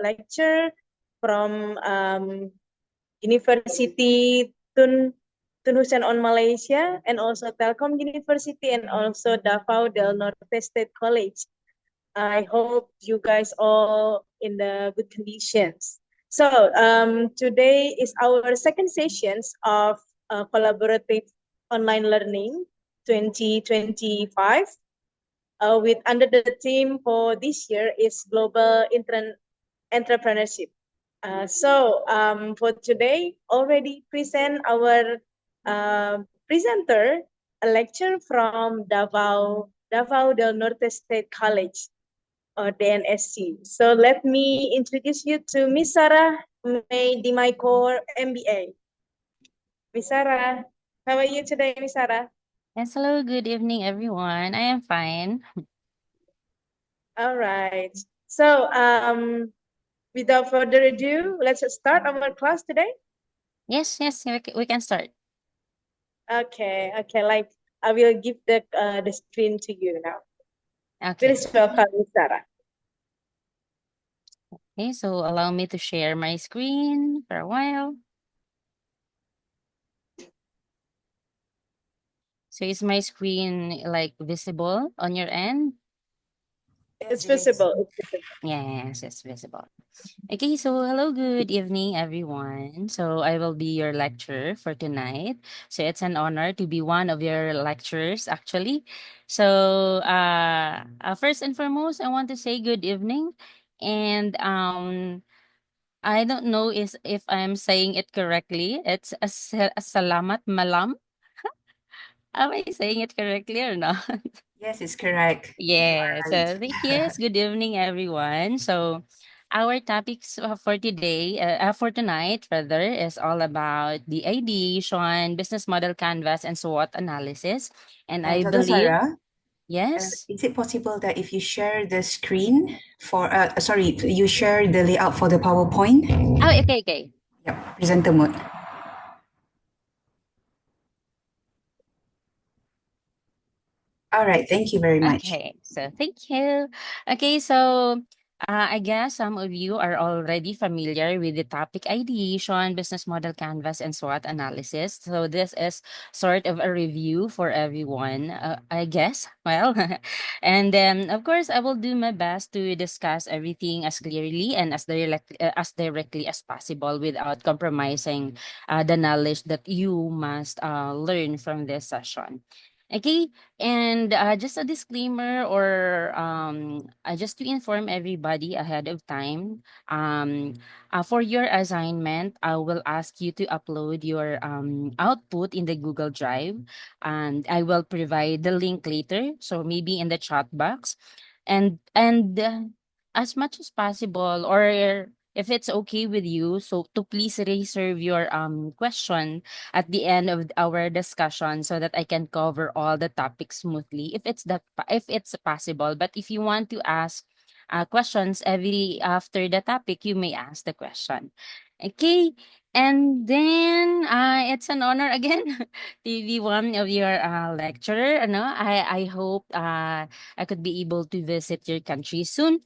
lecturer from University Tunusan on Malaysia, and also Telkom University, and also Davao del Norte State College. I hope you guys all in the good conditions. So today is our second sessions of collaborative online learning 2025. With under the theme for this year is global entrepreneurship. For today, already present our presenter, a lecture from Davao del Norte State College, or DNSC. So let me introduce you to Miss Sarah May Dimaocor, MBA. Miss Sarah, how are you today, Miss Sarah? Yes, hello, good evening, everyone. I am fine. All right. So without further ado, let's start our class today. Yes, we can start. Okay, like I will give the screen to you now. Okay. Please welcome Miss Sarah. Okay, so allow me to share my screen for a while. So is my screen like visible on your end? It's visible. It's visible. Yes, it's visible. Okay, so hello, good evening, everyone. So I will be your lecturer for tonight. So it's an honor to be one of your lecturers, actually. So first and foremost, I want to say good evening, and I don't know is if I'm saying it correctly. It's a salamat malam. Am I saying it correctly or not? Yes, it's correct. You Yeah, are so yes, right. good evening, everyone. So, our topics for today, for tonight, rather, is all about the ideation, business model canvas, and SWOT analysis. And I Dr. believe, Sarah, yes. is it possible that if you share the screen for, sorry, you share the layout for the PowerPoint? Oh, okay, okay. Yep, presenter mode. All right, thank you very much. Okay, so thank you. Okay, so I guess some of you are already familiar with the topic ideation, business model canvas, and SWOT analysis. So this is sort of a review for everyone, I guess. Well, and then of course I will do my best to discuss everything as clearly and as directly as possible without compromising the knowledge that you must learn from this session. Okay, and just a disclaimer, or just to inform everybody ahead of time, for your assignment, I will ask you to upload your output in the Google Drive, and I will provide the link later, so maybe in the chat box, and as much as possible, or if it's okay with you, so to please reserve your question at the end of our discussion so that I can cover all the topics smoothly if it's possible. But if you want to ask questions every after the topic, you may ask the question. Okay. And then it's an honor again to be one of your lecturer. No, I hope I could be able to visit your country soon,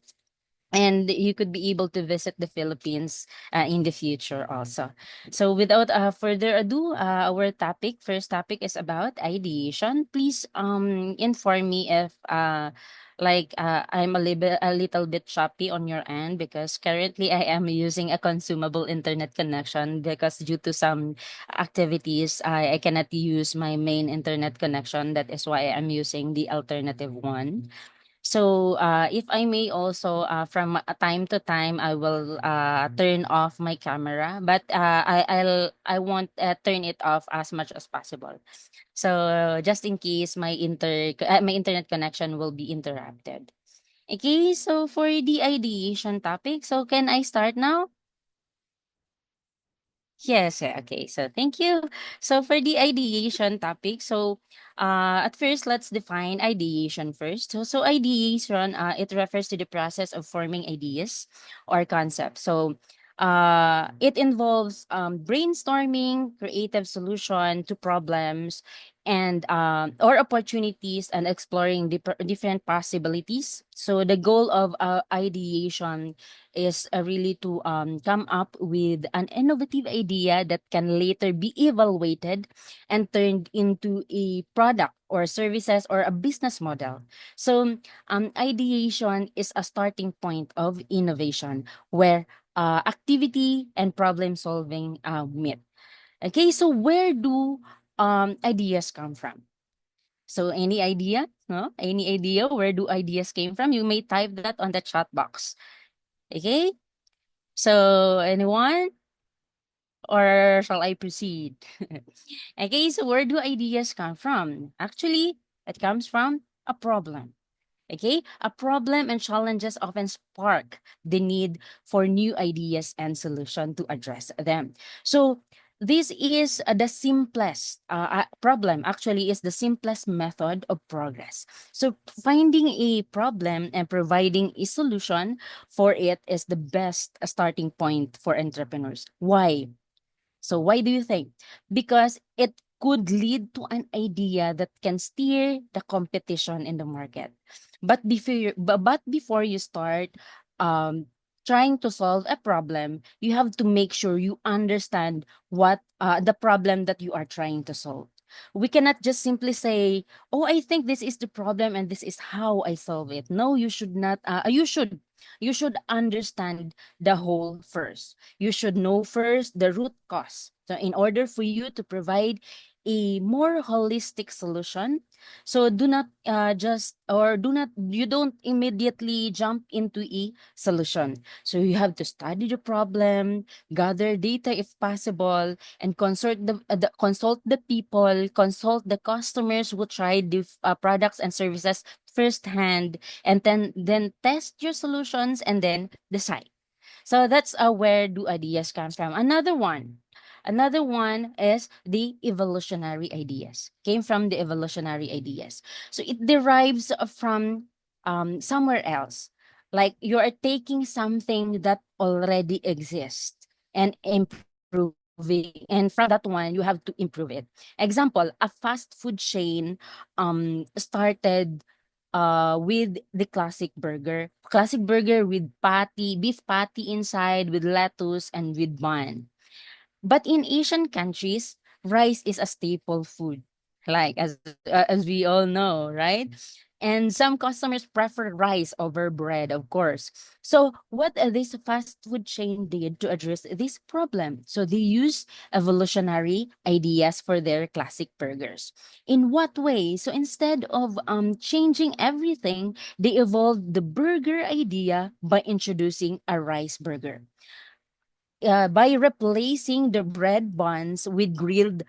and you could be able to visit the Philippines in the future also. So without further ado, our first topic is about ideation. Please inform me if I'm a little bit choppy on your end, because currently I am using a consumable internet connection, because due to some activities I cannot use my main internet connection. That is why I'm using the alternative one. So, if I may also, from time to time, I will turn off my camera, but I won't turn it off as much as possible. So, just in case my internet connection will be interrupted. Okay, so for the ideation topic, so can I start now? Yes, okay. So thank you. So for the ideation topic, so at first let's define ideation first. So ideation, it refers to the process of forming ideas or concepts. So it involves brainstorming creative solution to problems, and or opportunities and exploring different possibilities. So the goal of ideation is really to come up with an innovative idea that can later be evaluated and turned into a product or services or a business model. So ideation is a starting point of innovation where activity and problem solving meet. Okay, so where do ideas come from? So any idea? No? Any idea where do ideas came from? You may type that on the chat box. Okay? So anyone? Or shall I proceed? Okay, so where do ideas come from? Actually, it comes from a problem. Okay, a problem and challenges often spark the need for new ideas and solution to address them. So this is the simplest problem, actually is the simplest method of progress. So finding a problem and providing a solution for it is the best starting point for entrepreneurs. Why? So why do you think? Because it could lead to an idea that can steer the competition in the market. But before you start um trying to solve a problem, you have to make sure you understand what the problem that you are trying to solve. We cannot just simply say, "Oh, I think this is the problem and this is how I solve it." No, you should not. You should understand the whole first. You should know first the root cause. So in order for you to provide a more holistic solution, so do not just or do not you don't immediately jump into a solution. So you have to study the problem, gather data if possible, and consult the people, consult the customers who tried the products and services firsthand, and then test your solutions and then decide. So that's where do ideas come from. Another one is the evolutionary ideas. Came from the evolutionary ideas. So it derives from somewhere else. Like you are taking something that already exists and improving. And from that one, you have to improve it. Example, a fast food chain started with the classic burger with beef patty inside with lettuce and with bun. But in Asian countries, rice is a staple food, like as we all know, right? And some customers prefer rice over bread, of course. So what this fast food chain did to address this problem? So they use evolutionary ideas for their classic burgers. In what way? So instead of changing everything, they evolved the burger idea by introducing a rice burger by replacing the bread buns with grilled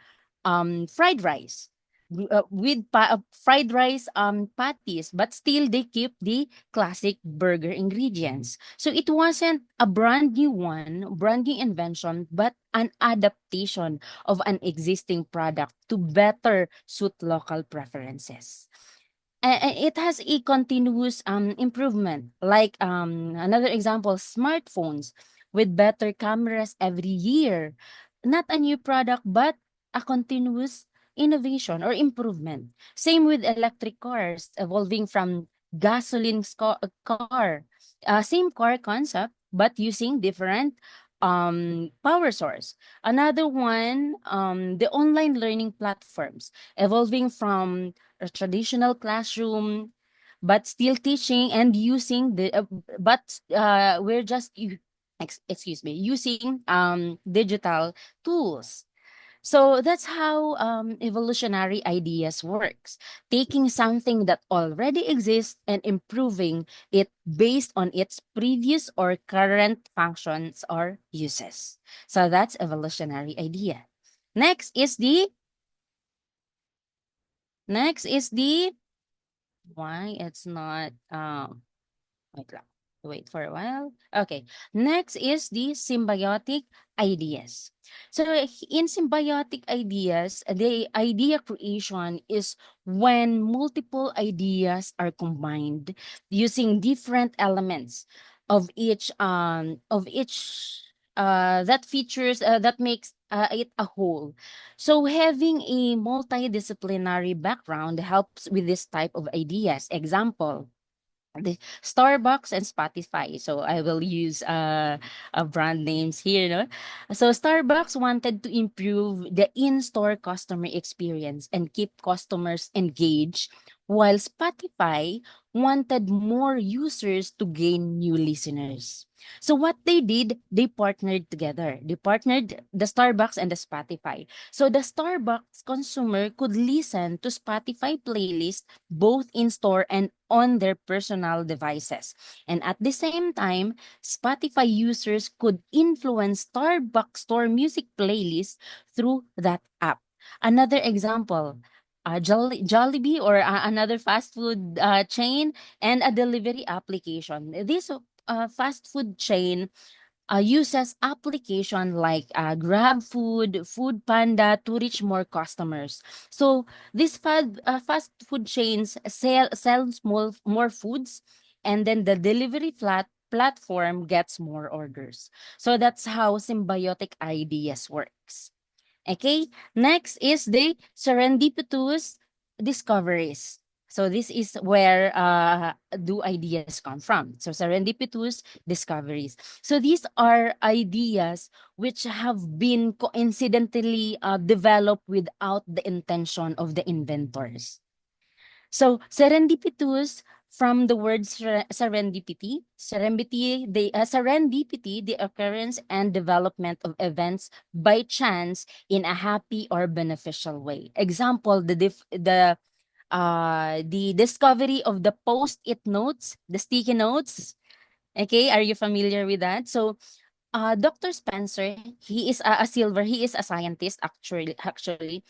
fried rice with fried rice patties, but still they keep the classic burger ingredients. So it wasn't a brand new invention, but an adaptation of an existing product to better suit local preferences. It has a continuous improvement. Like another example, smartphones with better cameras every year. Not a new product, but a continuous innovation or improvement. Same with electric cars, evolving from car. Same car concept, but using different power source. Another one, the online learning platforms, evolving from a traditional classroom, but still teaching and using we're just excuse me, using digital tools. So that's how evolutionary ideas works, taking something that already exists and improving it based on its previous or current functions or uses. So that's evolutionary idea. Next is the next is the why it's not wait lang. Wait for a while. Okay. Next is the symbiotic ideas. So in symbiotic ideas, the idea creation is when multiple ideas are combined using different elements of each that features that makes it a whole. So having a multidisciplinary background helps with this type of ideas. Example, the Starbucks and Spotify. So I will use brand names here. No? So Starbucks wanted to improve the in-store customer experience and keep customers engaged, while Spotify wanted more users to gain new listeners. So what they did, they partnered together. They partnered the Starbucks and the Spotify. So the Starbucks consumer could listen to Spotify playlist both in store and on their personal devices. And at the same time, Spotify users could influence Starbucks store music playlists through that app. Another example, Jollibee or another fast food chain and a delivery application. This fast food chain uses application like Grab Food, Food Panda to reach more customers. So these fast food chains sell more foods, and then the delivery platform gets more orders. So that's how symbiotic ideas works. Okay, next is the serendipitous discoveries. So this is where do ideas come from. So serendipitous discoveries. So these are ideas which have been coincidentally developed without the intention of the inventors. So serendipitous from the word serendipity, the occurrence and development of events by chance in a happy or beneficial way. Example, the discovery of the post-it notes, the sticky notes. Okay, are you familiar with that? So Dr. Spencer, he is he is a scientist actually.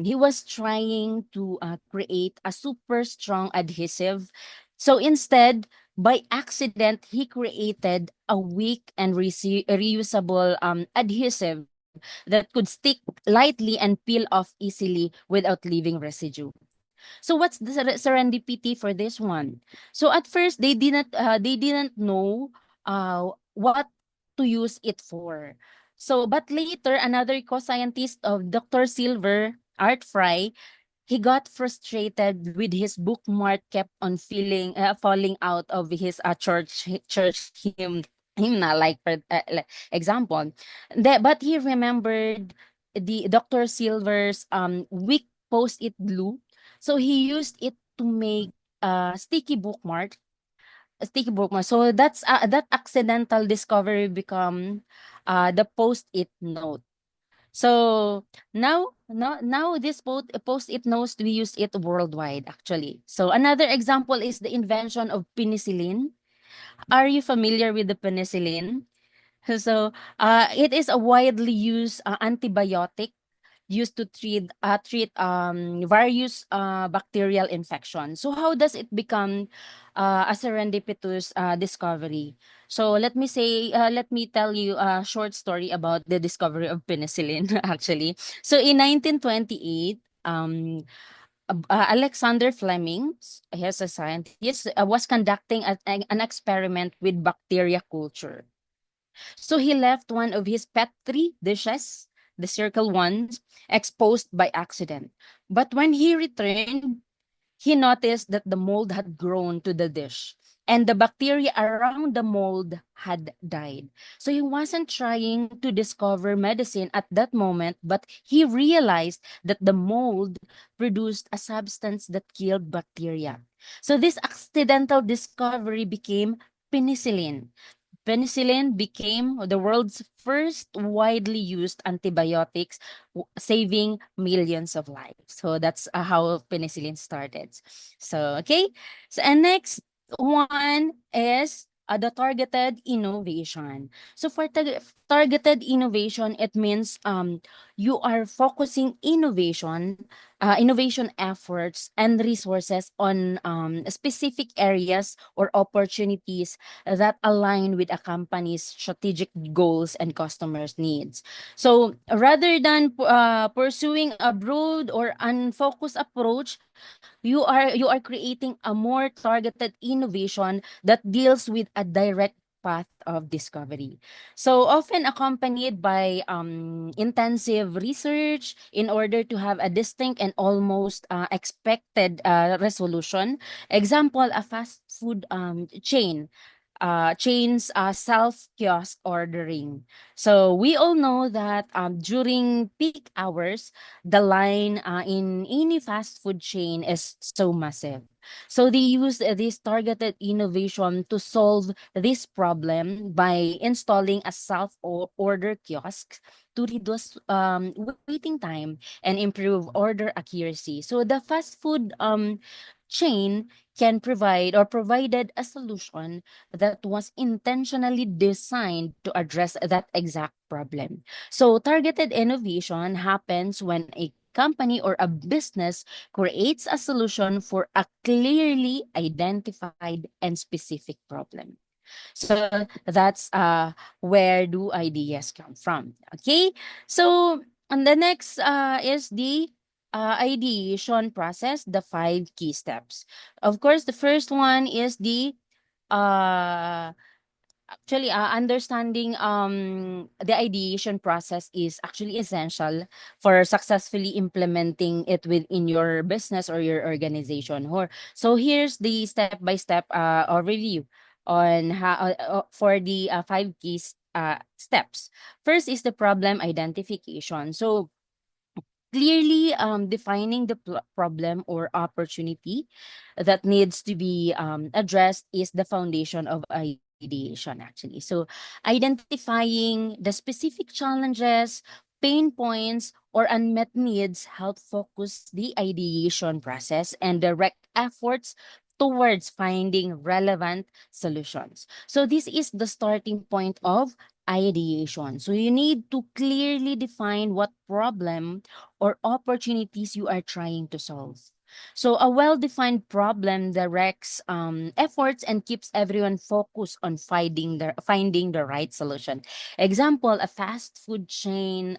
He was trying to create a super strong adhesive. So instead, by accident, he created a weak and reusable adhesive that could stick lightly and peel off easily without leaving residue. So what's the serendipity for this one? So at first they didn't know what to use it for. So but later another co-scientist of Dr. Silver, Art Fry, he got frustrated with his bookmark kept on falling out of his church hymnal, like for example. But he remembered the Dr. Silver's weak post-it glue, so he used it to make a sticky bookmark. So that accidental discovery become the post-it note. So now this post-it notes, we use it worldwide actually. So another example is the invention of penicillin. Are you familiar with the penicillin? So it is a widely used antibiotic used to treat various bacterial infections. So how does it become a serendipitous discovery? So let me tell you a short story about the discovery of penicillin actually. So in 1928, Alexander Fleming, he's a scientist, was conducting an experiment with bacteria culture. So he left one of his petri dishes, the circle ones, exposed by accident. But when he returned, he noticed that the mold had grown to the dish and the bacteria around the mold had died. So he wasn't trying to discover medicine at that moment, but he realized that the mold produced a substance that killed bacteria. So this accidental discovery became penicillin. Penicillin became the world's first widely used antibiotics, saving millions of lives. So that's how penicillin started. So, okay. So, and next one is the targeted innovation. So for targeted innovation, it means you are focusing innovation efforts and resources on specific areas or opportunities that align with a company's strategic goals and customers' needs. So rather than pursuing a broad or unfocused approach, you are creating a more targeted innovation that deals with a direct path of discovery. So often accompanied by intensive research in order to have a distinct and almost expected resolution. Example, a fast food chains self kiosk ordering. So we all know that during peak hours, the line in any fast food chain is so massive. So they use this targeted innovation to solve this problem by installing a self order kiosk to reduce waiting time and improve order accuracy. So the fast food chain can provide or provided a solution that was intentionally designed to address that exact problem. So targeted innovation happens when a company or a business creates a solution for a clearly identified and specific problem. So that's where do ideas come from. Okay. So and the next is the ideation process, the 5 key steps. Of course, the first one is the uh actually understanding the ideation process is actually essential for successfully implementing it within your business or your organization. Or so here's the step by step overview on how for the 5 key steps. First is the problem identification. So clearly defining the problem or opportunity that needs to be addressed is the foundation of ideation, actually. So identifying the specific challenges, pain points, or unmet needs help focus the ideation process and direct efforts towards finding relevant solutions. So this is the starting point of ideation. So you need to clearly define what problem or opportunities you are trying to solve. So a well-defined problem directs efforts and keeps everyone focused on finding the right solution. Example: a fast food chain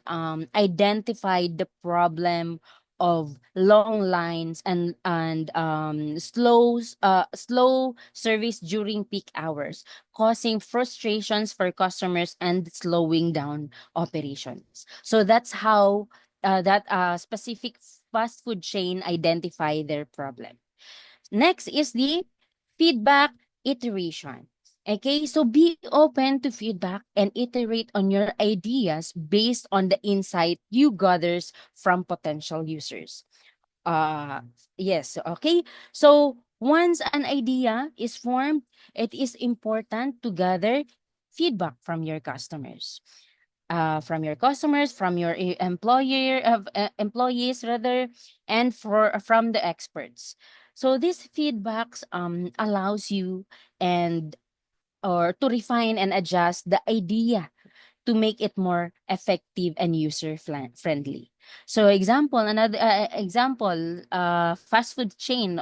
identified the problem of long lines and slow service during peak hours, causing frustrations for customers and slowing down operations. So that's how that specific fast food chain identify their problem. Next is the feedback iteration. Okay, so be open to feedback and iterate on your ideas based on the insight you gathers from potential users. Uh, yes, okay. So once an idea is formed, it is important to gather feedback from your employees rather, and from the experts. So these feedbacks allows you and or to refine and adjust the idea to make it more effective and friendly. So fast food chain,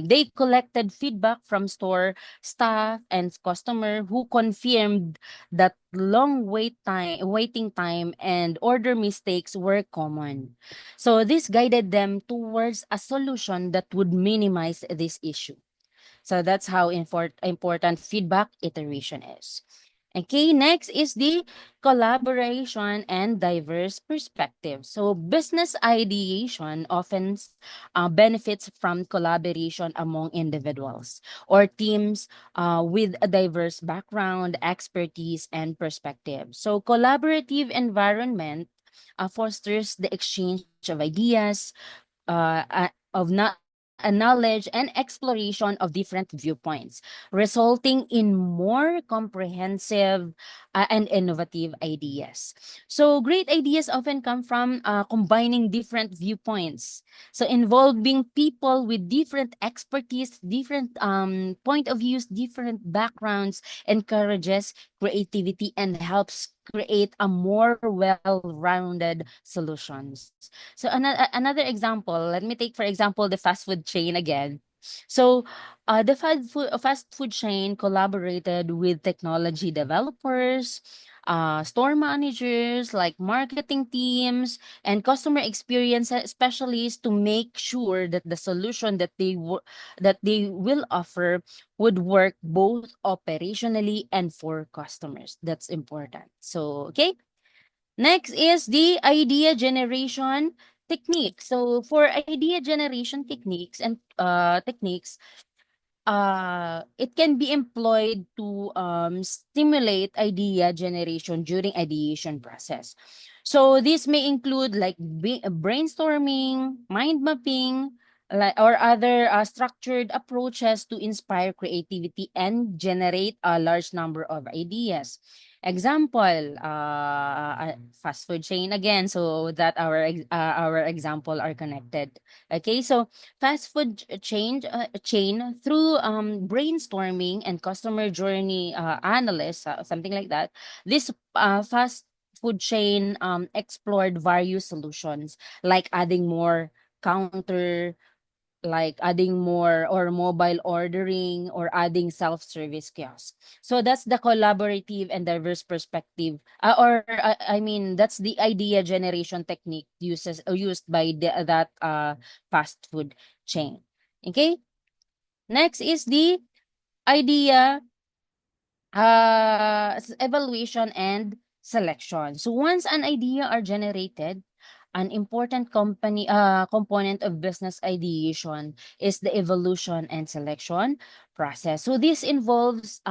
they collected feedback from store staff and customer who confirmed that waiting time and order mistakes were common. So this guided them towards a solution that would minimize this issue. So that's how important feedback iteration is. Okay, next is the collaboration and diverse perspective. So business ideation often benefits from collaboration among individuals or teams with a diverse background, expertise, and perspective. So collaborative environment fosters the exchange of ideas, knowledge and exploration of different viewpoints, resulting in more comprehensive and innovative ideas. So, great ideas often come from combining different viewpoints. So, involving people with different expertise, different point of views, different backgrounds, encourages creativity and helps create a more well-rounded solutions. So another example, let me take for example the fast food chain again. So, the fast food chain collaborated with technology developers, store managers, like marketing teams, and customer experience specialists to make sure that the solution that they will offer would work both operationally and for customers. That's important. So, okay. Next is the idea generation technique. So for idea generation techniques, it can be employed to stimulate idea generation during ideation process. So this may include like brainstorming, mind mapping, like, or other structured approaches to inspire creativity and generate a large number of ideas. Example, fast food chain again, so that our example are connected. Okay, so fast food chain through brainstorming and customer journey analysis, something like that. This fast food chain explored various solutions like adding more counter, like adding more or mobile ordering or adding self-service kiosks. So that's the collaborative and diverse perspective, I mean that's the idea generation technique used by that fast food chain. Okay, next is the idea evaluation and selection. So once an idea are generated, an important component of business ideation is the evolution and selection process. So this involves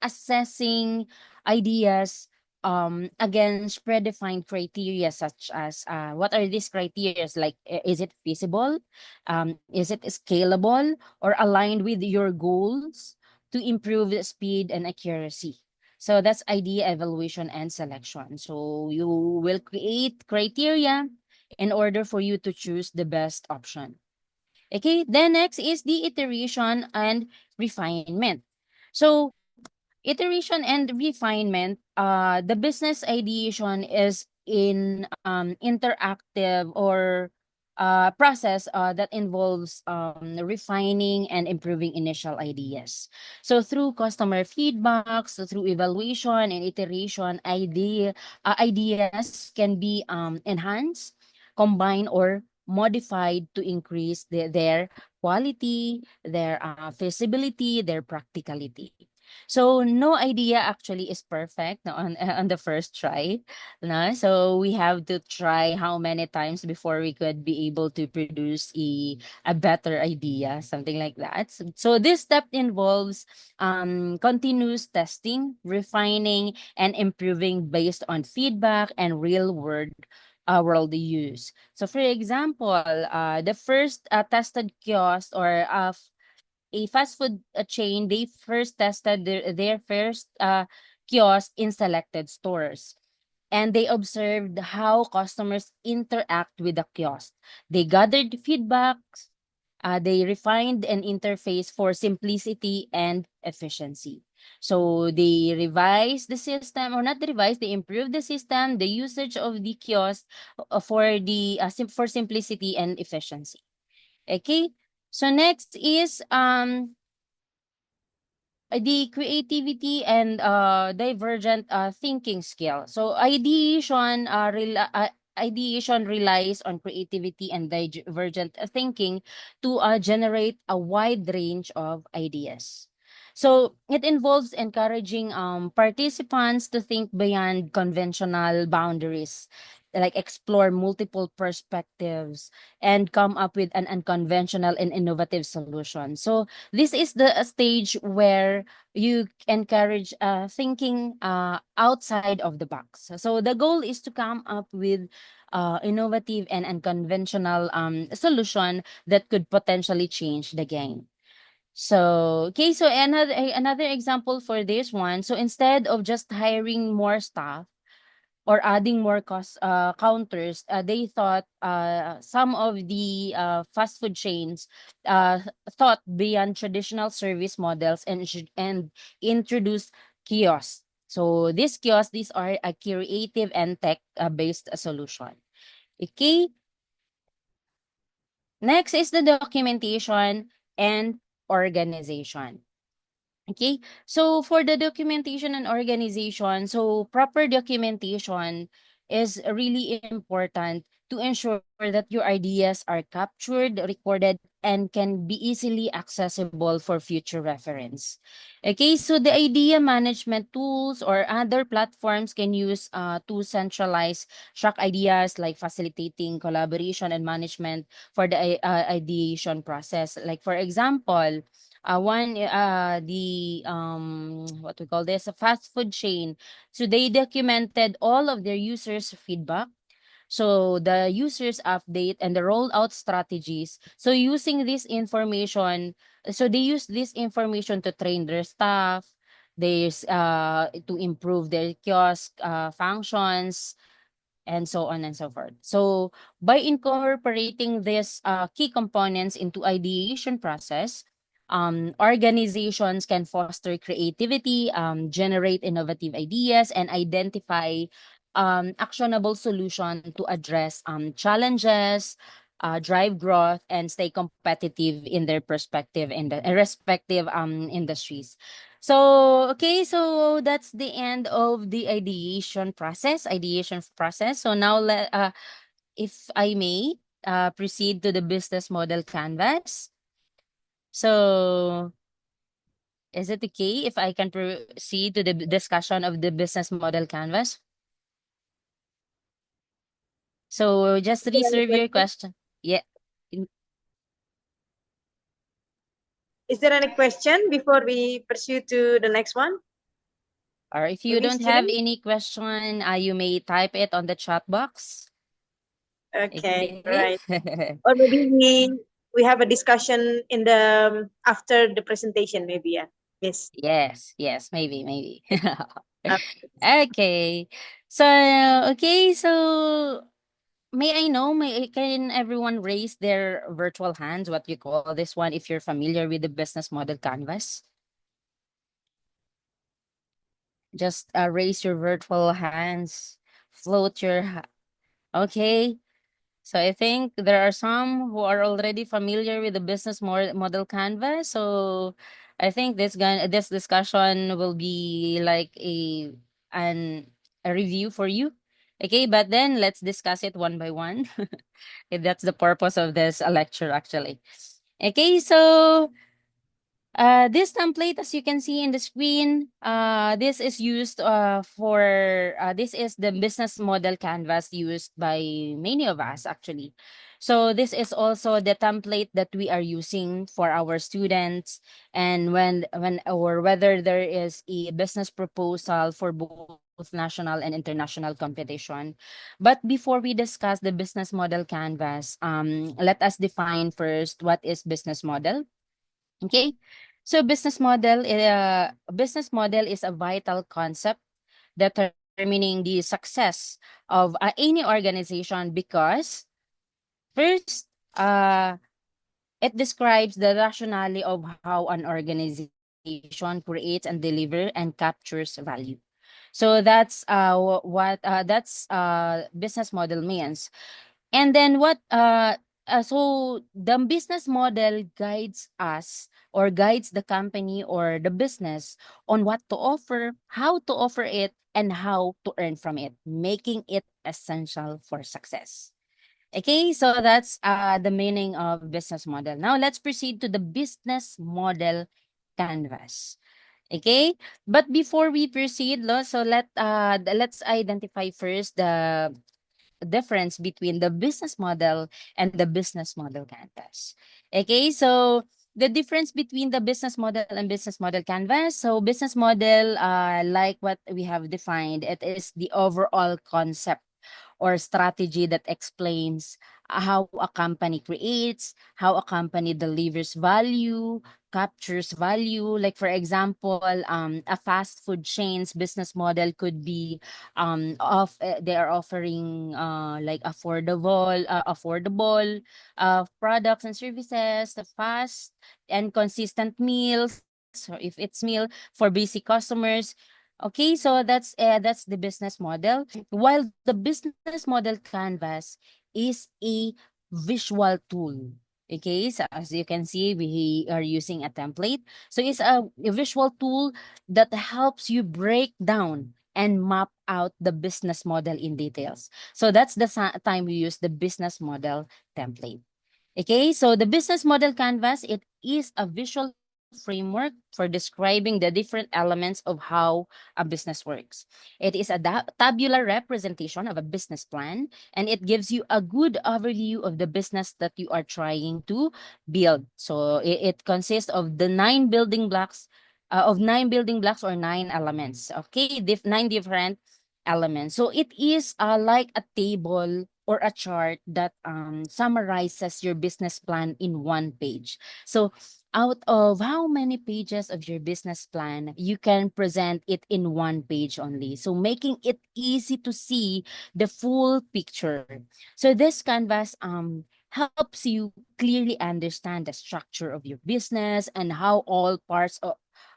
assessing ideas against predefined criteria, such as what are these criteria, like is it feasible, is it scalable or aligned with your goals to improve the speed and accuracy. So that's idea evaluation and selection. So you will create criteria in order for you to choose the best option. Okay, then next is the iteration and refinement. So iteration and refinement, the business ideation is in interactive or process that involves refining and improving initial ideas. So through customer feedback, so through evaluation and iteration, ideas can be enhanced, combined, or modified to increase their quality, their feasibility, their practicality. So no idea actually is perfect no, on on the first try. No? So we have to try how many times before we could be able to produce a better idea, something like that. So this step involves continuous testing, refining, and improving based on feedback and world use. So for example, the first tested kiosk or a fast food chain, they first tested their first kiosk in selected stores. And they observed how customers interact with the kiosk. They gathered feedbacks, they refined an interface for simplicity and efficiency. So they revised the system, or not revised, they improved the system, the usage of the kiosk for simplicity and efficiency. Okay. So next is the creativity and divergent thinking skill. So ideation relies on creativity and divergent thinking to generate a wide range of ideas. So it involves encouraging participants to think beyond conventional boundaries, like explore multiple perspectives and come up with an unconventional and innovative solution. So this is the stage where you encourage thinking outside of the box. So the goal is to come up with innovative and unconventional solution that could potentially change the game. So okay, so another example for this one. So instead of just hiring more staff or adding more counters, they thought some of the fast food chains uh, thought beyond traditional service models and introduce kiosks. So these are a creative and tech based solution. Okay, next is the documentation and organization. Okay, so for the documentation and organization, so proper documentation is really important to ensure that your ideas are captured, recorded, and can be easily accessible for future reference. Okay, so the idea management tools or other platforms can use to centralize track ideas, like facilitating collaboration and management for the ideation process. Like for example, one the what we call this, a fast food chain, so they documented all of their users feedback, so the users update and the rollout strategies. So using this information, so they use this information to train their staff, there's to improve their kiosk functions, and so on and so forth. So by incorporating these key components into ideation process, organizations can foster creativity, generate innovative ideas, and identify actionable solution to address challenges, drive growth, and stay competitive in their perspective in the respective industries. So, okay, so that's the end of the ideation process. So now if I may proceed to the business model canvas. So, is it okay if I can proceed to the discussion of the business model canvas? So, just Is there any reserve your question? question. Yeah. Is there any question before we pursue to the next one? Or if you Any don't have student? any question, you may type it on the chat box. Okay, all Okay. right. Or maybe we have a discussion in the after the presentation, maybe, yeah. Yes. Yes, maybe. Uh, Okay. So, okay, so can everyone raise their virtual hands, what you call this one, if you're familiar with the business model canvas? Just raise your virtual hands, float your, okay. So I think there are some who are already familiar with the business model canvas. So I think this discussion will be like an a review for you. Okay, but then let's discuss it one by one. That's the purpose of this lecture actually. Okay, so this template, as you can see in the screen, this is used this is the business model canvas used by many of us actually. So this is also the template that we are using for our students, and when or whether there is a business proposal for both national and international competition. But before we discuss the business model canvas, let us define first what is business model. Okay. So business model is a vital concept determining the success of any organization because first, it describes the rationale of how an organization creates and deliver and captures value. So that's business model means. And then so the business model guides us or guides the company or the business on what to offer, how to offer it, and how to earn from it, making it essential for success. Okay, so that's the meaning of business model. Now let's proceed to the business model canvas. Okay, but before we proceed, so let's identify first the difference between the business model and the business model canvas. Okay, so the difference between the business model and business model canvas. So business model, like what we have defined, it is the overall concept or strategy that explains how a company creates, how a company delivers value, captures value. Like for example, a fast food chain's business model could be they are offering like affordable products and services, the fast and consistent meals, or if it's meal for basic customers. Okay, so that's the business model. While the business model canvas is a visual tool. Okay, so as you can see, we are using a template. So it's a visual tool that helps you break down and map out the business model in details. So that's the time we use the business model template. Okay, so the business model canvas, it is a visual framework for describing the different elements of how a business works. It is a tabular representation of a business plan, and it gives you a good overview of the business that you are trying to build. So it consists of the nine building blocks or nine elements. Okay, nine different elements. So it is like a table or a chart that summarizes your business plan in one page. So out of how many pages of your business plan, you can present it in one page only. So making it easy to see the full picture. So this canvas helps you clearly understand the structure of your business and how all parts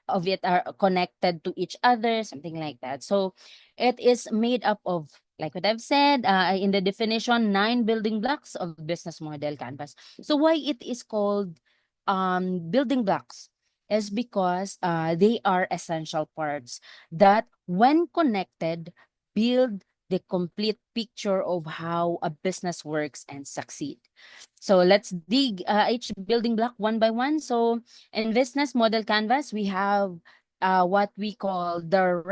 of it are connected to each other, something like that. So it is made up of, like what I've said in the definition, nine building blocks of business model canvas. So why it is called building blocks is because they are essential parts that, when connected, build the complete picture of how a business works and succeed. So let's dig each building block one by one. So in business model canvas, we have what we call the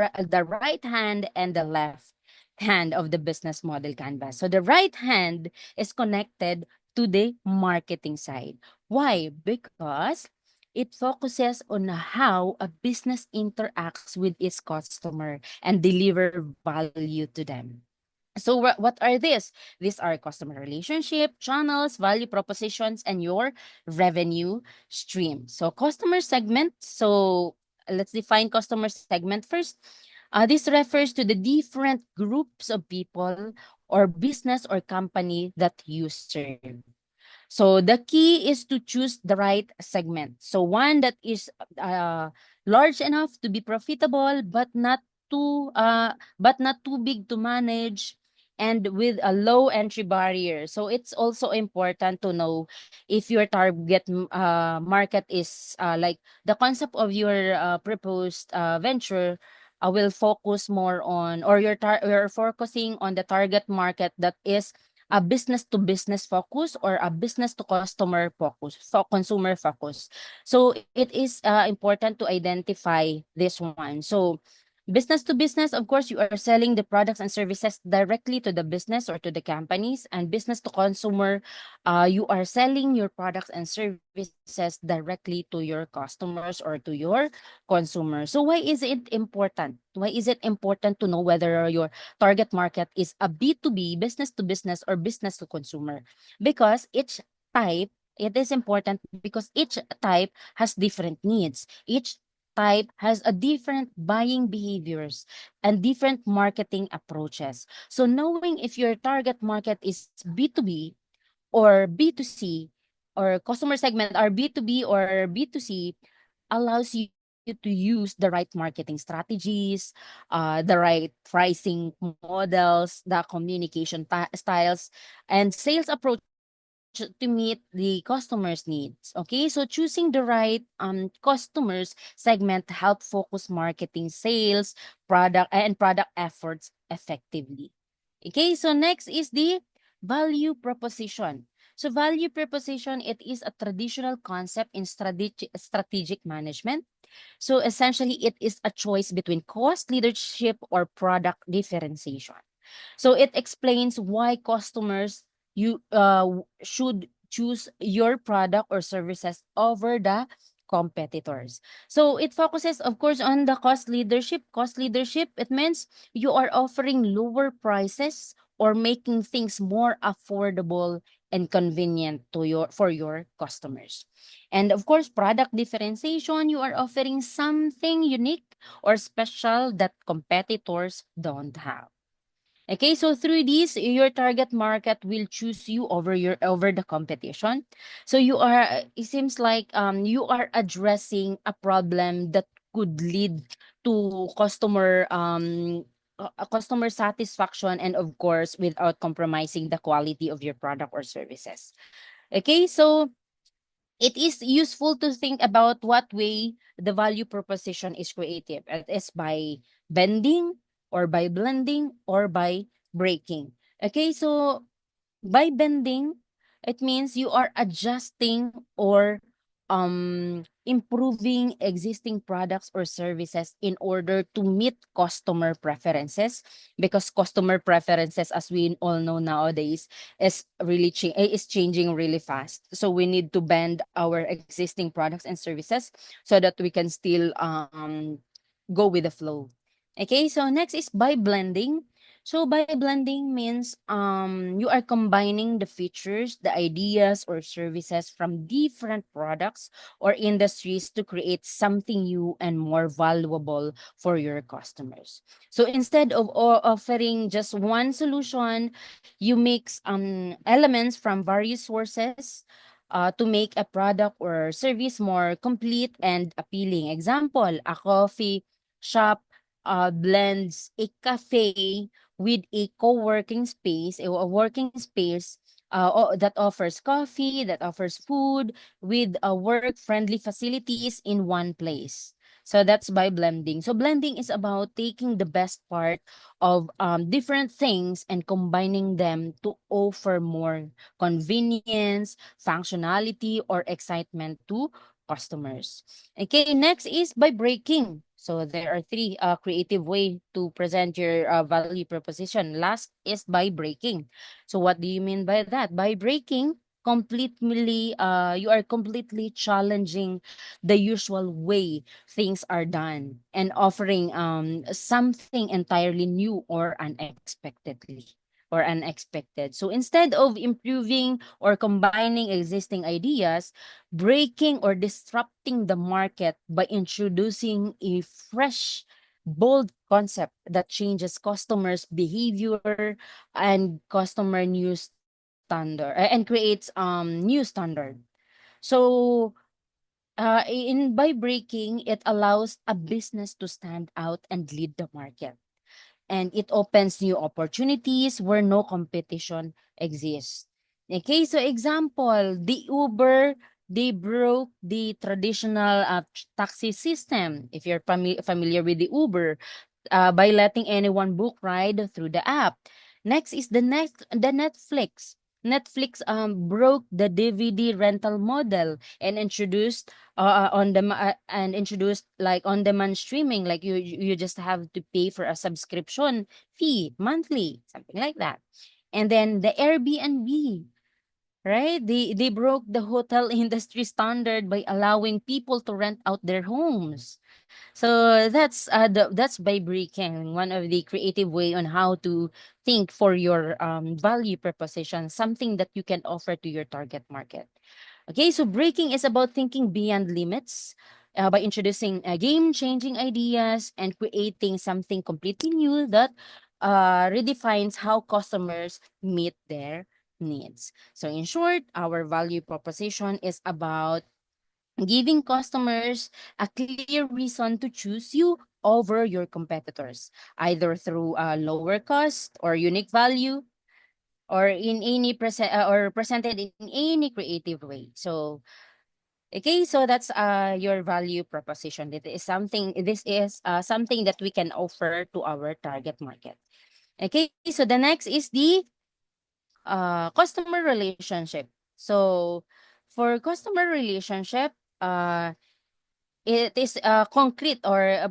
right hand and the left hand of the business model canvas. So the right hand is connected to the marketing side. Why? Because it focuses on how a business interacts with its customer and deliver value to them. So what are these? These are customer relationship, channels, value propositions, and your revenue stream. So customer segment. So let's define customer segment first. This refers to the different groups of people or business or company that you serve. So the key is to choose the right segment. So one that is uh, large enough to be profitable, but not too big to manage, and with a low entry barrier. So it's also important to know if your target market is like the concept of your proposed venture will focus more on, or you're focusing on the target market that is a business to business focus or a business to customer focus, consumer focus. So it is important to identify this one. So business to business, of course, you are selling the products and services directly to the business or to the companies. And business to consumer, you are selling your products and services directly to your customers or to your consumers. So why is it important? Why is it important to know whether your target market is a B2B, business to business, or business to consumer? Because each type, it is important because each type has different needs. Each type has a different buying behaviors and different marketing approaches. So knowing if your target market is B2B or B2C, or customer segment are B2B or B2C, allows you to use the right marketing strategies, the right pricing models, the communication styles, and sales approach to meet the customer's needs. Okay, so choosing the right customers segment help focus marketing, sales, product efforts effectively. Okay, so next is the value proposition. So value proposition, it is a traditional concept in strategic management. So essentially, it is a choice between cost leadership or product differentiation. So it explains why customers should choose your product or services over the competitors. So it focuses, of course, on the cost leadership. Cost leadership, it means you are offering lower prices or making things more affordable and convenient to your customers. And of course, product differentiation, you are offering something unique or special that competitors don't have. Okay, so through this, your target market will choose you over the competition. So it seems like you are addressing a problem that could lead to customer satisfaction, and of course without compromising the quality of your product or services. Okay, so it is useful to think about what way the value proposition is creative. It is by bending or by blending or by breaking. Okay, so by bending, it means you are adjusting or improving existing products or services in order to meet customer preferences, because customer preferences, as we all know nowadays, is really is changing really fast. So we need to bend our existing products and services so that we can still go with the flow. Okay, so next is by blending. So by blending means you are combining the features, the ideas or services from different products or industries to create something new and more valuable for your customers. So instead of offering just one solution, you mix elements from various sources to make a product or service more complete and appealing. Example, a coffee shop blends a cafe with a co-working space, a working space that offers coffee, that offers food, with work-friendly facilities in one place. So that's by blending. So blending is about taking the best part of different things and combining them to offer more convenience, functionality, or excitement to customers. Okay, next is by breaking. So there are three creative way to present your value proposition. Last is by breaking. So what do you mean by that? By breaking, completely you are completely challenging the usual way things are done and offering something entirely new or unexpected. So instead of improving or combining existing ideas, breaking or disrupting the market by introducing a fresh, bold concept that changes customers' behavior and customer new standard and creates new standard. So in by breaking, it allows a business to stand out and lead the market, and it opens new opportunities where no competition exists. Okay, so example, the Uber, they broke the traditional taxi system. If you're familiar with the Uber, by letting anyone book ride through the app. Next is the Netflix. Netflix broke the DVD rental model and introduced like on demand streaming, like you just have to pay for a subscription fee monthly, something like that. And then the Airbnb, right? They broke the hotel industry standard by allowing people to rent out their homes. So that's by breaking, one of the creative way on how to think for your value proposition, something that you can offer to your target market. Okay, so breaking is about thinking beyond limits by introducing game-changing ideas and creating something completely new that redefines how customers meet their needs. So in short, our value proposition is about giving customers a clear reason to choose you over your competitors, either through a lower cost or unique value, or in any or presented in any creative way. So okay, so that's your value proposition. This is something that we can offer to our target market. Okay, so the next is the customer relationship. So for customer relationship, uh it is concrete or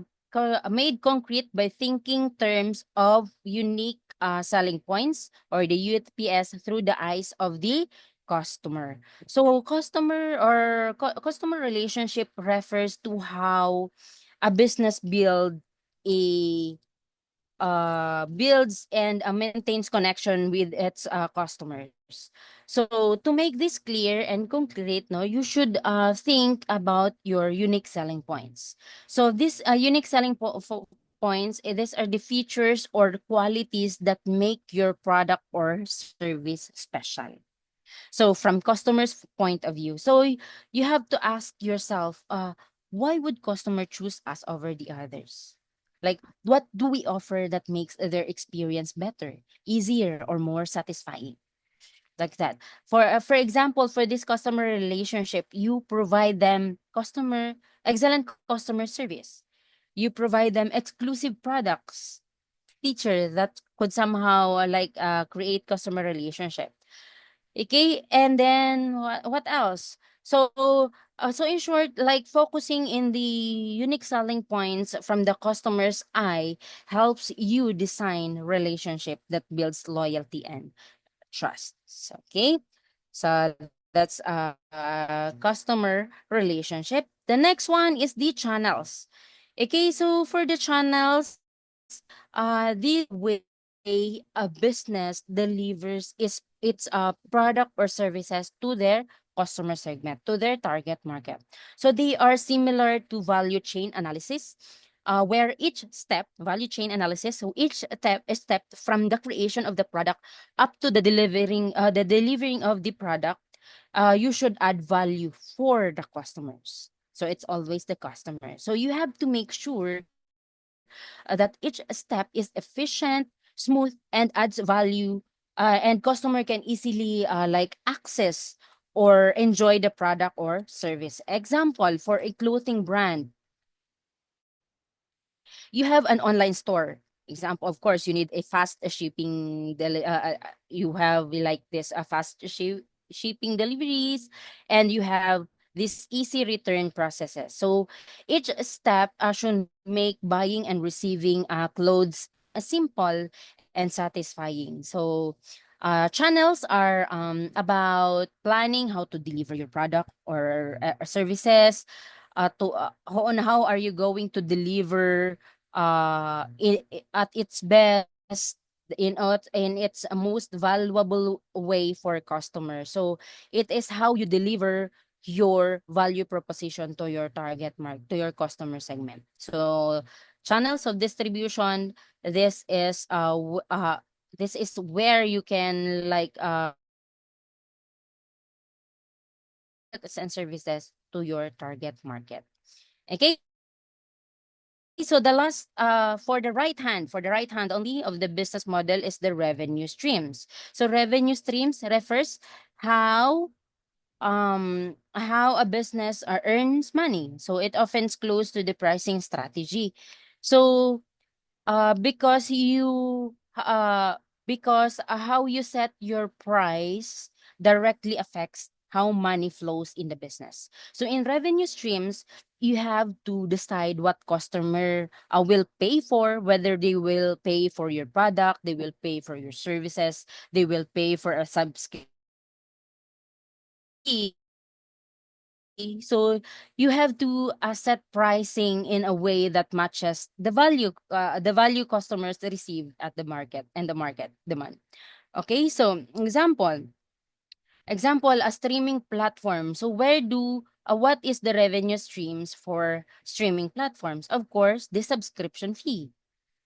made concrete by thinking terms of unique selling points or the UTPS through the eyes of the customer. So customer relationship refers to how a business a builds and maintains connection with its customers. So to make this clear and concrete, no, you should think about your unique selling points. So these unique points, these are the features or qualities that make your product or service special. So from customers' point of view, so you have to ask yourself, why would customer choose us over the others? Like, what do we offer that makes their experience better, easier, or more satisfying? like that. For example, for this customer relationship, you provide them excellent customer service. You provide them exclusive products, feature that could somehow create customer relationship. Okay, and then what else? So in short, like focusing in the unique selling points from the customer's eye helps you design relationship that builds loyalty and trust. So, okay, so that's customer relationship. The next one is the channels. Okay, so for the channels, the way a business delivers is its product or services to their customer segment, to their target market. So they are similar to value chain analysis, where each step, value chain analysis, so each step from the creation of the product up to the delivering of the product, you should add value for the customers. So it's always the customer. So you have to make sure that each step is efficient, smooth, and adds value, and customer can easily access or enjoy the product or service. Example, for a clothing brand, you have an online store. Example, of course, you need a fast you have like this shipping deliveries, and you have this easy return processes. So each step should make buying and receiving clothes simple and satisfying. So channels are about planning how to deliver your product or services, on how are you going to deliver at its best, in its most valuable way for customers. So it is how you deliver your value proposition to your target to your customer segment. So channels of distribution, this is this is where you can deliver your products and services to your target market. Okay, so the last for the right hand only of the business model is the revenue streams. So revenue streams refers how how a business earns money. So it often close to the pricing strategy. So because how you set your price directly affects how money flows in the business. So in revenue streams, you have to decide what customer will pay for, whether they will pay for your product, they will pay for your services, they will pay for a subscription fee. So you have to set pricing in a way that matches the value customers receive at the market and the market demand. Okay, so example, a streaming platform. So what is the revenue streams for streaming platforms? Of course, the subscription fee,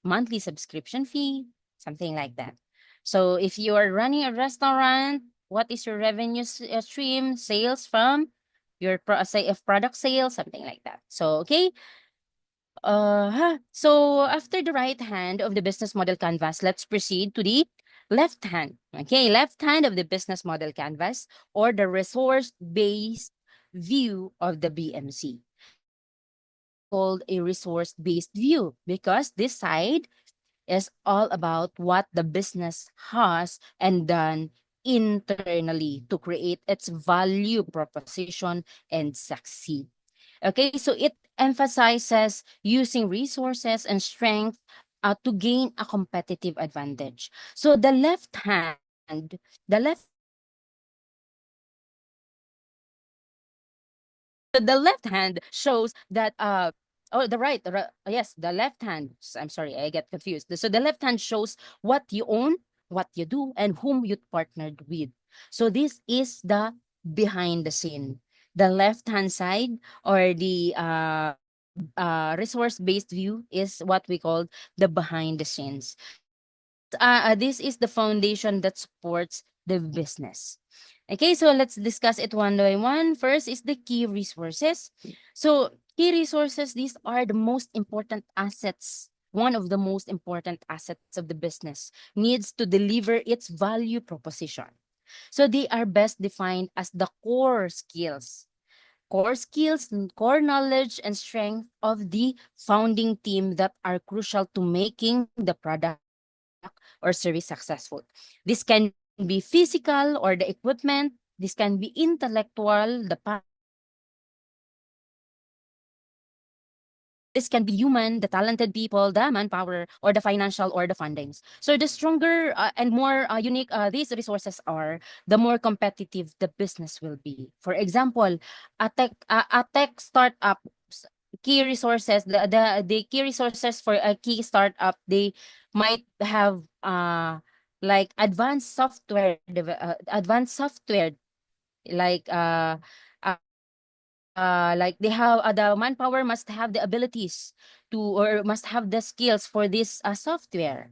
monthly subscription fee, something like that. So if you are running a restaurant, what is your revenue stream? Sales from your say if product sales, something like that. So okay. So after the right hand of the business model canvas, let's proceed to the left hand. Okay, left hand of the business model canvas, or the resource-based view of the BMC. So why is it called a resource-based view? Because this side is all about what the business has and done internally to create its value proposition and succeed. Okay, so it emphasizes using resources and strength to gain a competitive advantage. So the left hand shows that oh yes, the left hand, I'm sorry, I get confused. So the left hand shows what you own, what you do, and whom you partnered with. So this is the behind the scene. The left hand side, or the resource based view, is what we call the behind the scenes. So this is the foundation that supports the business. Okay, so let's discuss it one by one. First is the key resources. So key resources, these are the most important assets. One of the most important assets of the business needs to deliver its value proposition. So they are best defined as the core skills. Core skills, core knowledge, and strength of the founding team that are crucial to making the product or service successful. This can be physical or the equipment. This can be intellectual, the this can be human, the talented people, the manpower, or the financial or the fundings. So the stronger and more unique these resources are, the more competitive the business will be. For example, a tech startup key resources, the key resources for a key startup, they might have like advanced software like like they have the manpower must have the abilities to or must have the skills for this software.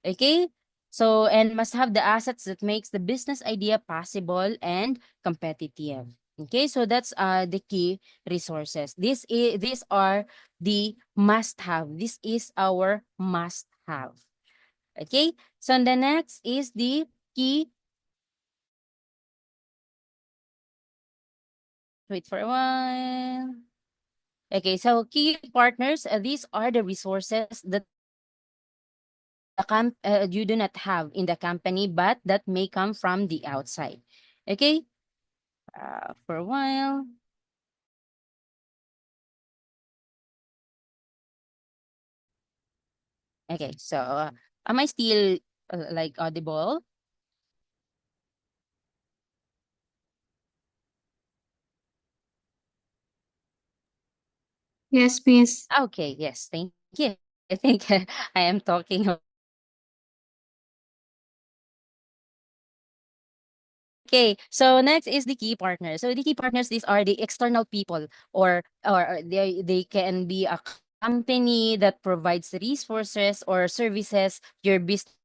Okay, so and must have the assets that makes the business idea possible and competitive. Okay, so that's the key resources. These are the must have. This is our must have. Okay, so the next is the key. Wait for a while. Okay, so key partners, these are the resources that you do not have in the company, but that may come from the outside. Okay, for a while. Okay, so am I still like audible? Yes, Miss. Okay, yes, thank you. I think I am talking. Okay, so next is the key partners. So the key partners, these are the external people, or they can be a company that provides resources or services your business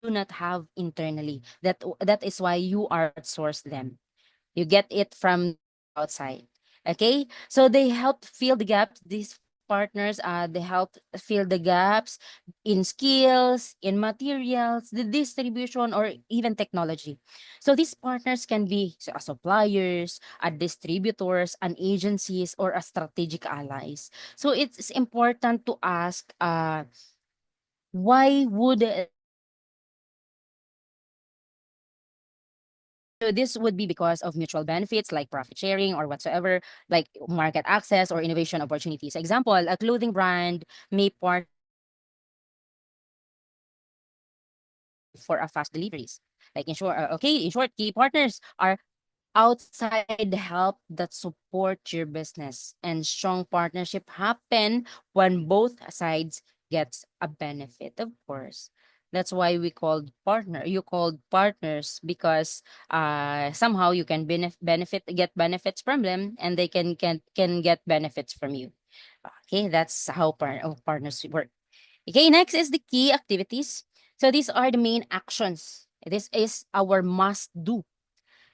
do not have internally. That is why you outsource them. You get it from outside. Okay, so they help fill the gaps. These partners, they help fill the gaps in skills, in materials, the distribution, or even technology. So these partners can be suppliers, distributors, and agencies, or strategic allies. So it's important to ask, why would So this would be because of mutual benefits like profit sharing or whatsoever, like market access or innovation opportunities. Example, a clothing brand may partner for a fast deliveries. Like in short, key partners are outside help that support your business, and strong partnership happen when both sides gets a benefit, of course. That's why we called partners, because somehow you can get benefits from them, and they can get benefits from you. Okay, that's how partners work. Okay, next is the key activities. So these are the main actions. This is our must do.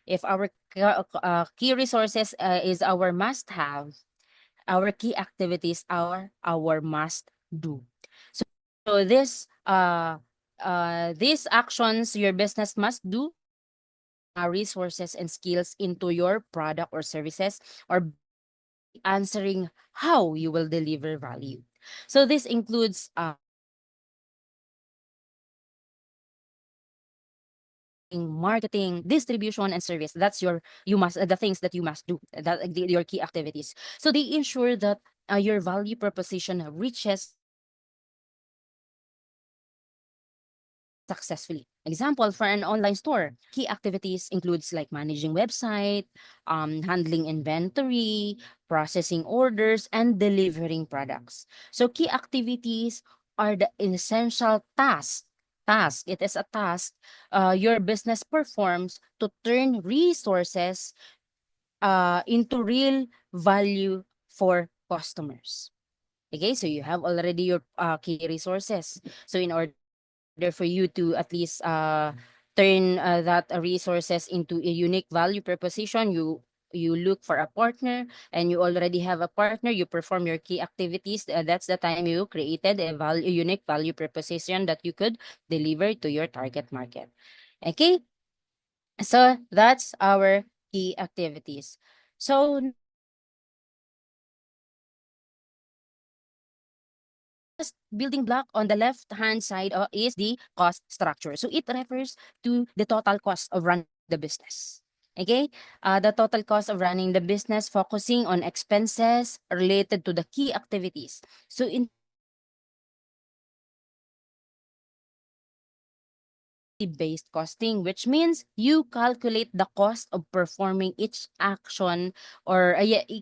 If our key resources is our must have, our key activities are our must do. So, so these actions your business must do, resources and skills into your product or services, or answering how you will deliver value. So this includes marketing, distribution, and service. That's you must the things that you must do. Your key activities. So they ensure that your value proposition reaches successfully. Example, for an online store, key activities includes like managing website, handling inventory, processing orders, and delivering products. So key activities are the essential task. It is a task your business performs to turn resources into real value for customers. Okay, so you have already your key resources. So in order for you to at least turn that resources into a unique value proposition, you look for a partner, and you already have a partner, you perform your key activities. That's the time you created a unique value proposition that you could deliver to your target market. Okay, so that's our key activities. So first building block on the left hand side is the cost structure. So it refers to the total cost of running the business. Okay, the total cost of running the business, focusing on expenses related to the key activities. So in based costing, which means you calculate the cost of performing each action or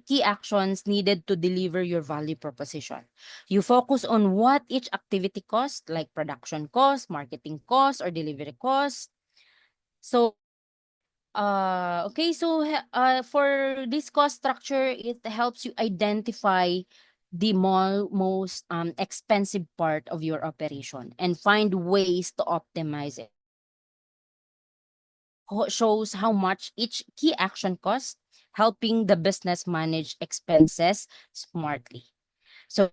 key actions needed to deliver your value proposition. You focus on what each activity costs, like production cost, marketing cost, or delivery cost. So okay, so for this cost structure, it helps you identify the most expensive part of your operation and find ways to optimize it. Shows how much each key action costs, helping the business manage expenses smartly. So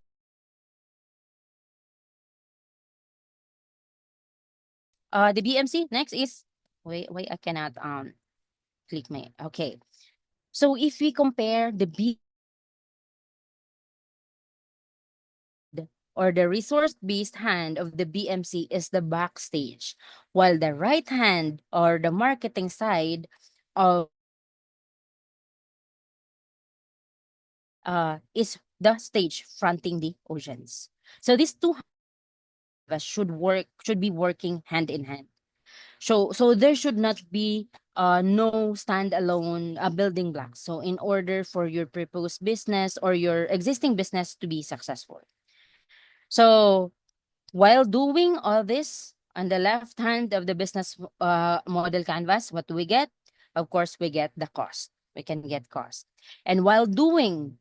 the BMC next is wait I cannot click my okay. So if we compare the B or the resource-based hand of the BMC is the backstage, while the right hand or the marketing side of is the stage fronting the audience. So these two should be working hand in hand. So there should not be no standalone building blocks. So in order for your proposed business or your existing business to be successful. So while doing all this, on the left hand of the business model canvas, what do we get? Of course, we get the cost. We can get cost. And while doing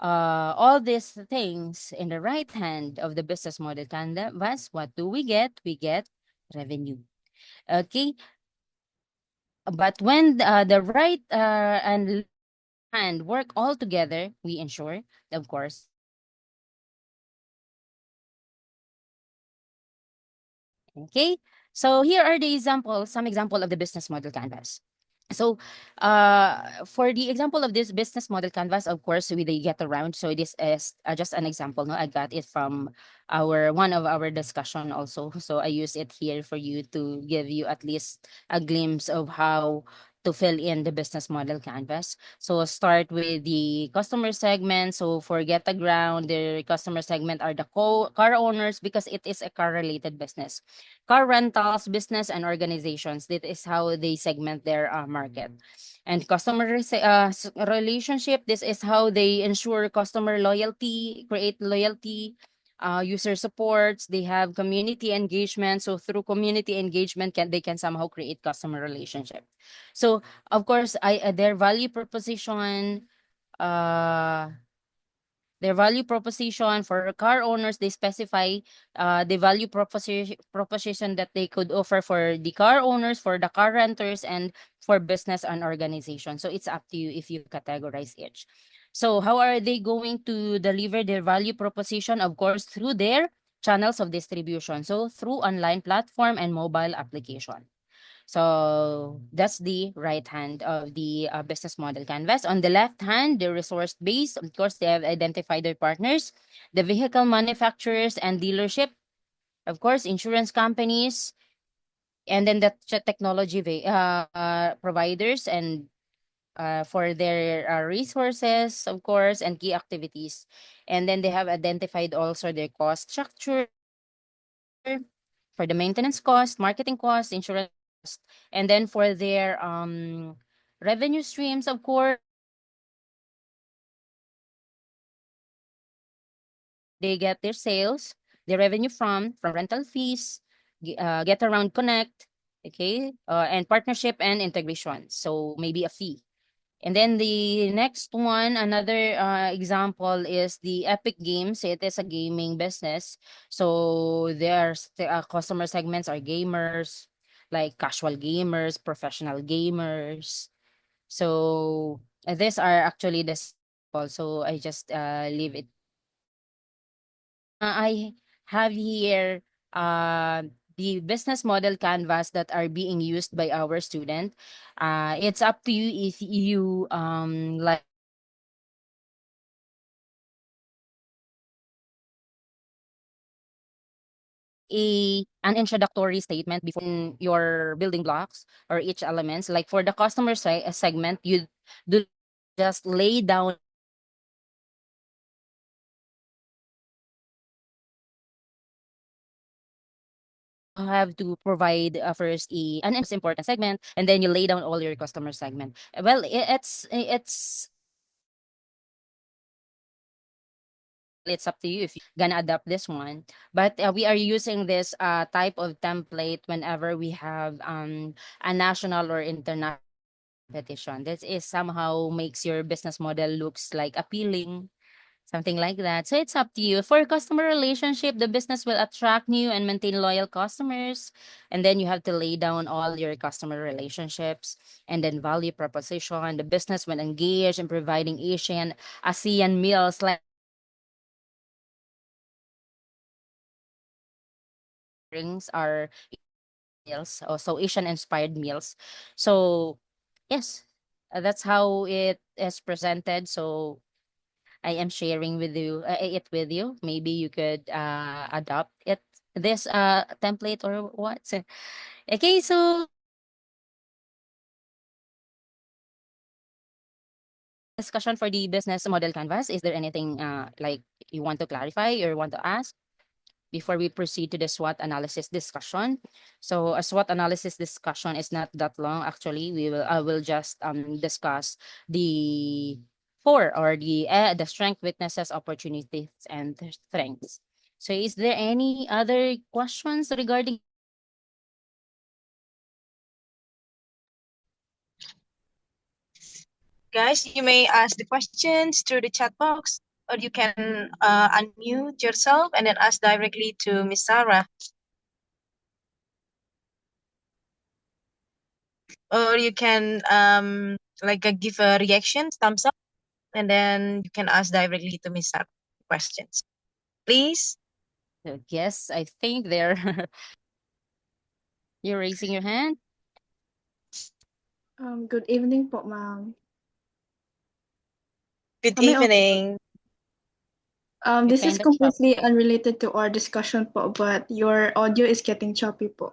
all these things in the right hand of the business model canvas, what do we get? We get revenue. Okay, but when the right and left hand work all together, we ensure, of course. Okay, so here are the examples, some example of the business model canvas. So for the example of this business model canvas, of course, we they get around. So this is just an example. No, I got it from our one of our discussion also. So I use it here for you to give you at least a glimpse of how to fill in the business model canvas. So start with the customer segment. So for Get the Ground, the customer segment are the car owners because it is a car related business. Car rentals, business, and organizations. That is how they segment their market. And customer relationship, this is how they ensure customer loyalty, create loyalty, user supports. They have community engagement. So through community engagement, they can somehow create customer relationship. So of course, their value proposition, uh, their value proposition for car owners, they specify the value proposition that they could offer for the car owners, for the car renters, and for business and organization. So it's up to you if you categorize each. So how are they going to deliver their value proposition? Of course, through their channels of distribution. So through online platform and mobile application. So that's the right hand of the business model canvas. On the left hand, the resource base, of course, they have identified their partners, the vehicle manufacturers and dealership, of course, insurance companies, and then the technology providers and for their resources, of course, and key activities. And then they have identified also their cost structure for the maintenance cost, marketing cost, insurance cost, and then for their revenue streams, of course, they get their sales, their revenue from rental fees, get around connect, okay, and partnership and integration. So maybe a fee. And then the next one, another example is the Epic Games. It is a gaming business. So their customer segments are gamers, like casual gamers, professional gamers. So these are actually the sample. So I just leave it. I have here the business model canvas that are being used by our student. It's up to you if you like an introductory statement before your building blocks or each elements. Like for the customer segment, you do just lay down have to provide first an important segment, and then you lay down all your customer segment. Well, it's up to you if you're gonna adapt this one, but we are using this type of template whenever we have a national or international competition. This is somehow makes your business model looks like appealing, something like that. So it's up to you. For customer relationship, the business will attract new and maintain loyal customers. And then you have to lay down all your customer relationships, and then value proposition. The business will engage in providing ASEAN meals like drinks are meals, also Asian inspired meals. So yes, that's how it is presented. So I am sharing with you it with you. Maybe you could adopt it this template or what. So, okay, so discussion for the business model canvas. Is there anything like you want to clarify or want to ask before we proceed to the SWOT analysis discussion? So a SWOT analysis discussion is not that long. Actually, I will just discuss the four or the strength, weaknesses, opportunities, and the strengths. So is there any other questions regarding? Guys, you may ask the questions through the chat box, or you can unmute yourself and then ask directly to Miss Sarah. Or you can give a reaction, thumbs up, and then you can ask directly to Miss Sarah questions. Please. Yes, I think they're you're raising your hand. Good evening po, ma'am. Good Am I evening. This is Kind of shop. completely unrelated to our discussion po, but your audio is getting choppy po.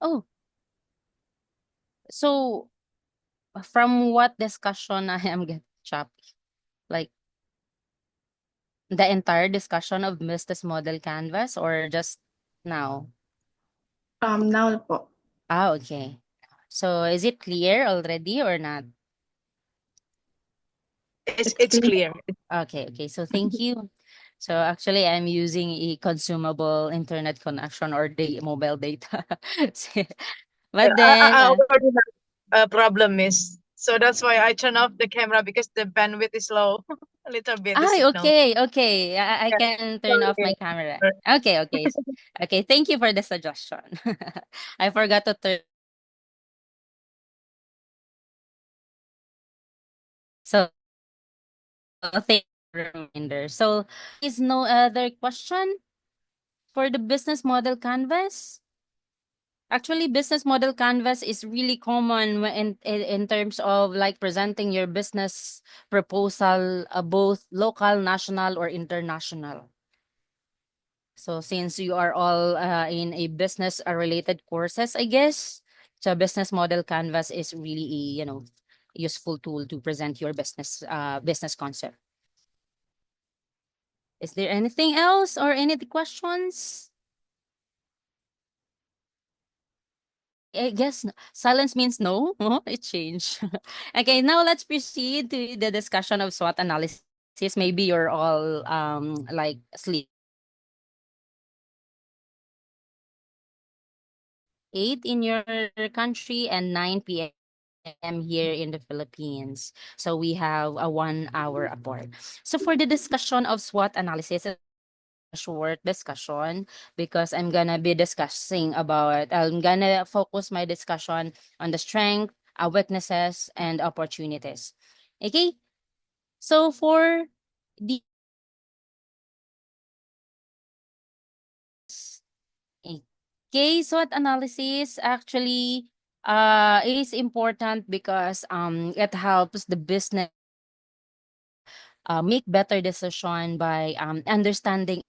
Oh, so from what discussion I am getting choppy? Like the entire discussion of business model canvas or just now? Now po. Okay. So is it clear already or not? It's clear. Okay. So thank you. So actually, I'm using a consumable internet connection or the mobile data. But then, I already have a problem, Miss. So that's why I turn off the camera because the bandwidth is low. A little bit, the signal. okay. I Yeah, can turn off sorry. my camera. Okay. Thank you for the suggestion. I forgot to turn. So thank you for the reminder. So is no other question for the business model canvas? Actually, business model canvas is really common in terms of like presenting your business proposal, both local, national, or international. So since you are all in a business related courses, I guess, so business model canvas is really a, useful tool to present your business concept. Is there anything else or any questions? I guess silence means no. Oh, it changed. Okay, now let's proceed to the discussion of SWOT analysis. Maybe you're all like asleep. 8 in your country and 9 p.m. here in the Philippines. So we have a 1 hour apart. So for the discussion of SWOT analysis, a short discussion because I'm gonna focus my discussion on the strength, weaknesses, and opportunities. Okay, so for the Okay, SWOT analysis actually is important because it helps the business make better decision by understanding.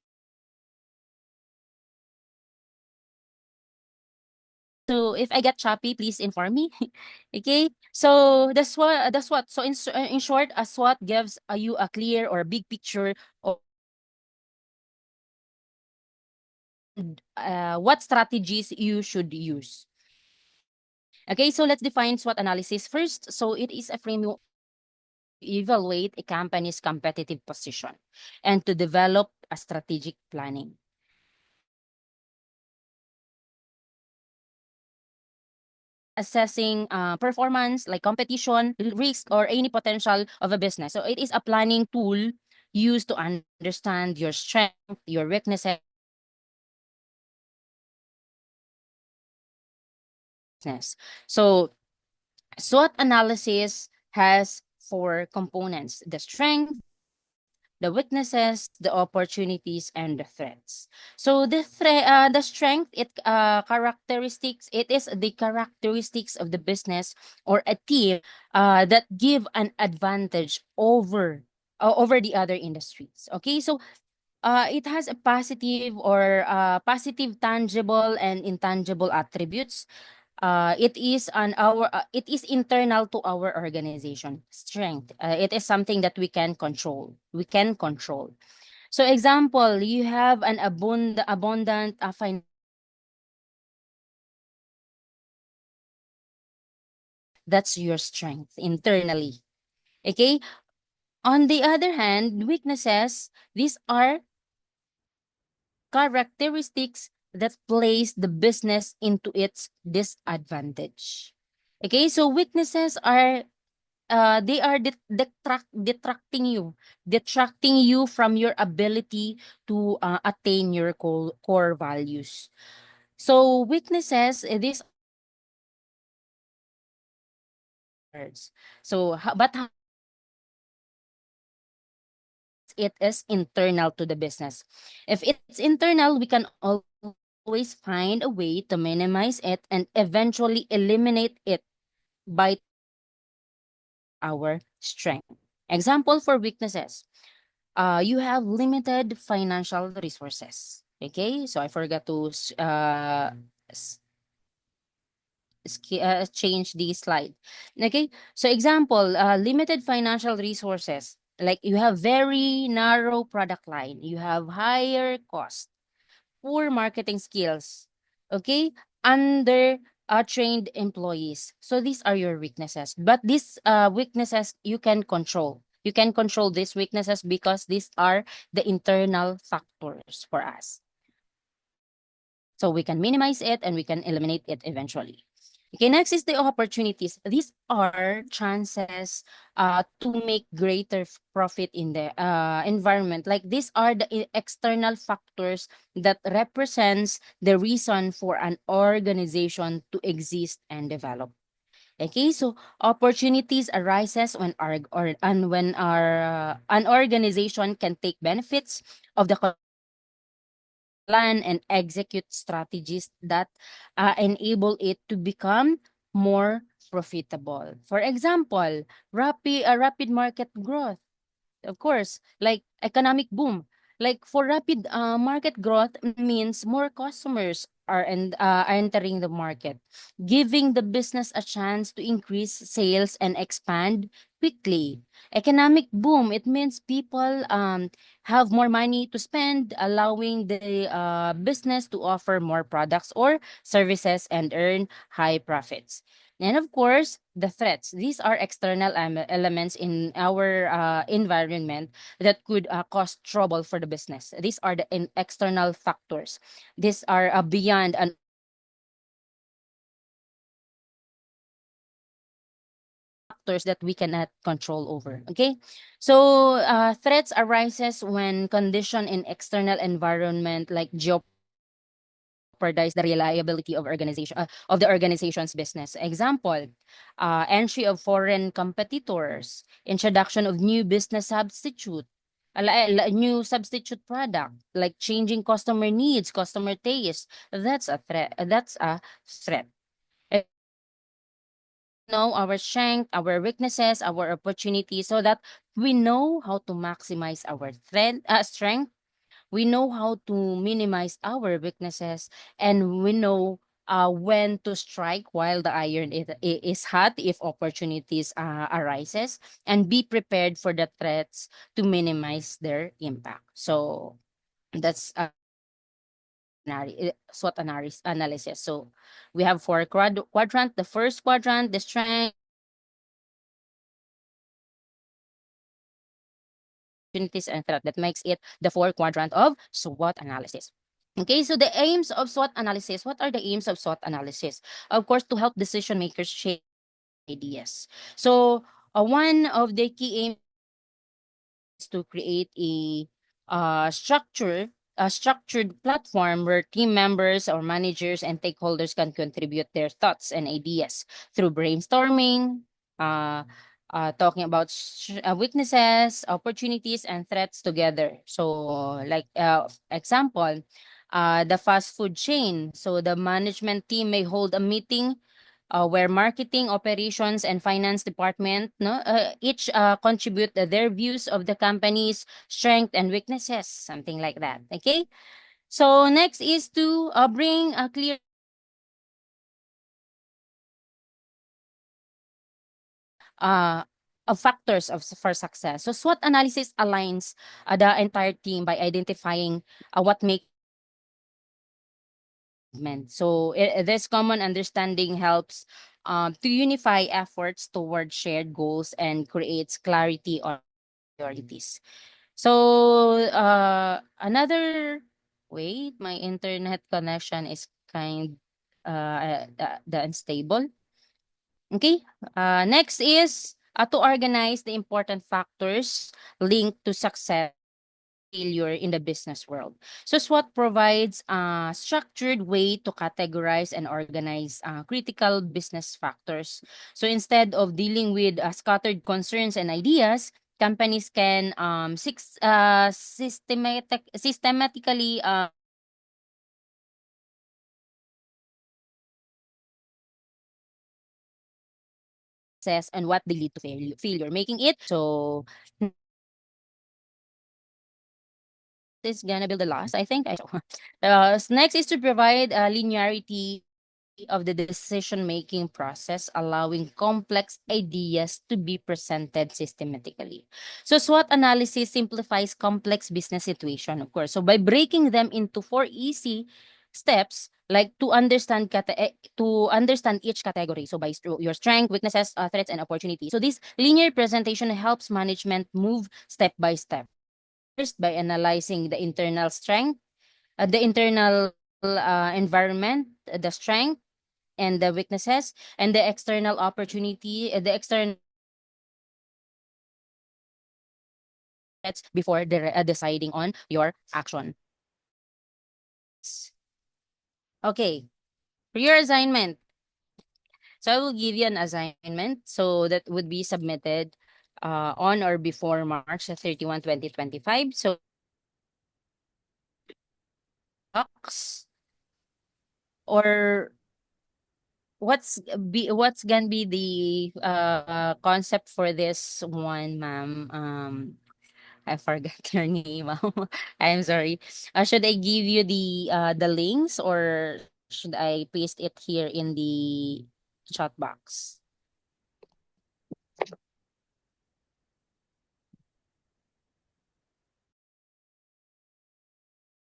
So if I get choppy, please inform me. Okay. So that's what. So in short, a SWOT gives you a clear or big picture of what strategies you should use. Okay, so let's define SWOT analysis first. So it is a framework to evaluate a company's competitive position and to develop a strategic planning. Assessing performance like competition, risk, or any potential of a business. So it is a planning tool used to understand your strength, your weaknesses. So SWOT analysis has four components: the strength, the weaknesses, the opportunities, and the threats. So the strength, it is the characteristics of the business or a team that give an advantage over the other industries. Okay, so it has a positive tangible and intangible attributes. It is internal to our organization strength. It is something that we can control. So example, you have an abundant that's your strength internally. Okay, on the other hand, weaknesses, these are characteristics that place the business into its disadvantage. Okay, so weaknesses are they are detracting you from your ability to attain your core values. So weaknesses, these words. So but it is internal to the business. If it's internal, we can always find a way to minimize it and eventually eliminate it by our strength. Example for weaknesses. You have limited financial resources. Okay, so I forgot to change the slide. Okay, so example, limited financial resources. Like you have very narrow product line, you have higher cost, poor marketing skills, okay, under trained employees. So these are your weaknesses. But these weaknesses you can control. You can control these weaknesses because these are the internal factors for us. So we can minimize it and we can eliminate it eventually. Okay, next is the opportunities. These are chances to make greater profit in the environment. Like these are the external factors that represents the reason for an organization to exist and develop. Okay, so opportunities arises when our an organization can take benefits of the plan and execute strategies that enable it to become more profitable. For example, rapid market growth, of course, like economic boom. Like for rapid market growth means more customers are entering the market, giving the business a chance to increase sales and expand quickly. Economic boom, it means people have more money to spend, allowing the business to offer more products or services and earn high profits. And of course, the threats. These are external elements in our environment that could cause trouble for the business. These are the external factors. These are beyond an factors that we cannot control over. Okay, so threats arises when condition in external environment like jeopardize the reliability of the organization's business. Example, entry of foreign competitors, introduction of new business substitute, new substitute product, like changing customer needs, customer taste. That's a threat. That's a threat. Eh, Know our strength, our weaknesses, our opportunities, so that we know how to maximize our strength. We know how to minimize our weaknesses, and we know when to strike while the iron is hot if opportunities arises, and be prepared for the threats to minimize their impact. So that's SWOT analysis. So we have four quadrant. The first quadrant, the strength, opportunities, and threat. That makes it the four quadrant of SWOT analysis. Okay, so the aims of SWOT analysis. What are the aims of SWOT analysis? Of course, to help decision makers shape ideas. So one of the key aims is to create a structured platform where team members or managers and stakeholders can contribute their thoughts and ideas through brainstorming, uh, talking about weaknesses, opportunities, and threats together. So, like example, the fast food chain. So the management team may hold a meeting where marketing, operations, and finance department each contribute their views of the company's strength and weaknesses, something like that. Okay. So next is to bring a clear uh, of factors for success. So SWOT analysis aligns the entire team by identifying what makes movement. So this common understanding helps to unify efforts toward shared goals and creates clarity on priorities. So another wait, my internet connection is the unstable. Okay. Next is to organize the important factors linked to success failure in the business world. So SWOT provides a structured way to categorize and organize critical business factors. So instead of dealing with scattered concerns and ideas, companies can systematically assess and what they lead to failure, making it so is gonna be the last, I think. Next is to provide linearity of the decision-making process, allowing complex ideas to be presented systematically. So SWOT analysis simplifies complex business situation, of course. So by breaking them into 4 easy steps, like to understand each category. So by your strength, weaknesses, threats, and opportunities. So this linear presentation helps management move step by step. First, by analyzing the internal strength, the internal environment, the strength, and the weaknesses, and the external opportunity, the external threats before deciding on your action. Okay, for your assignment. So I will give you an assignment. So that would be submitted on or before March 31, 2025. So box or what's gonna be the concept for this one, ma'am? I forgot your name. I'm sorry. Should I give you the links, or should I paste it here in the chat box?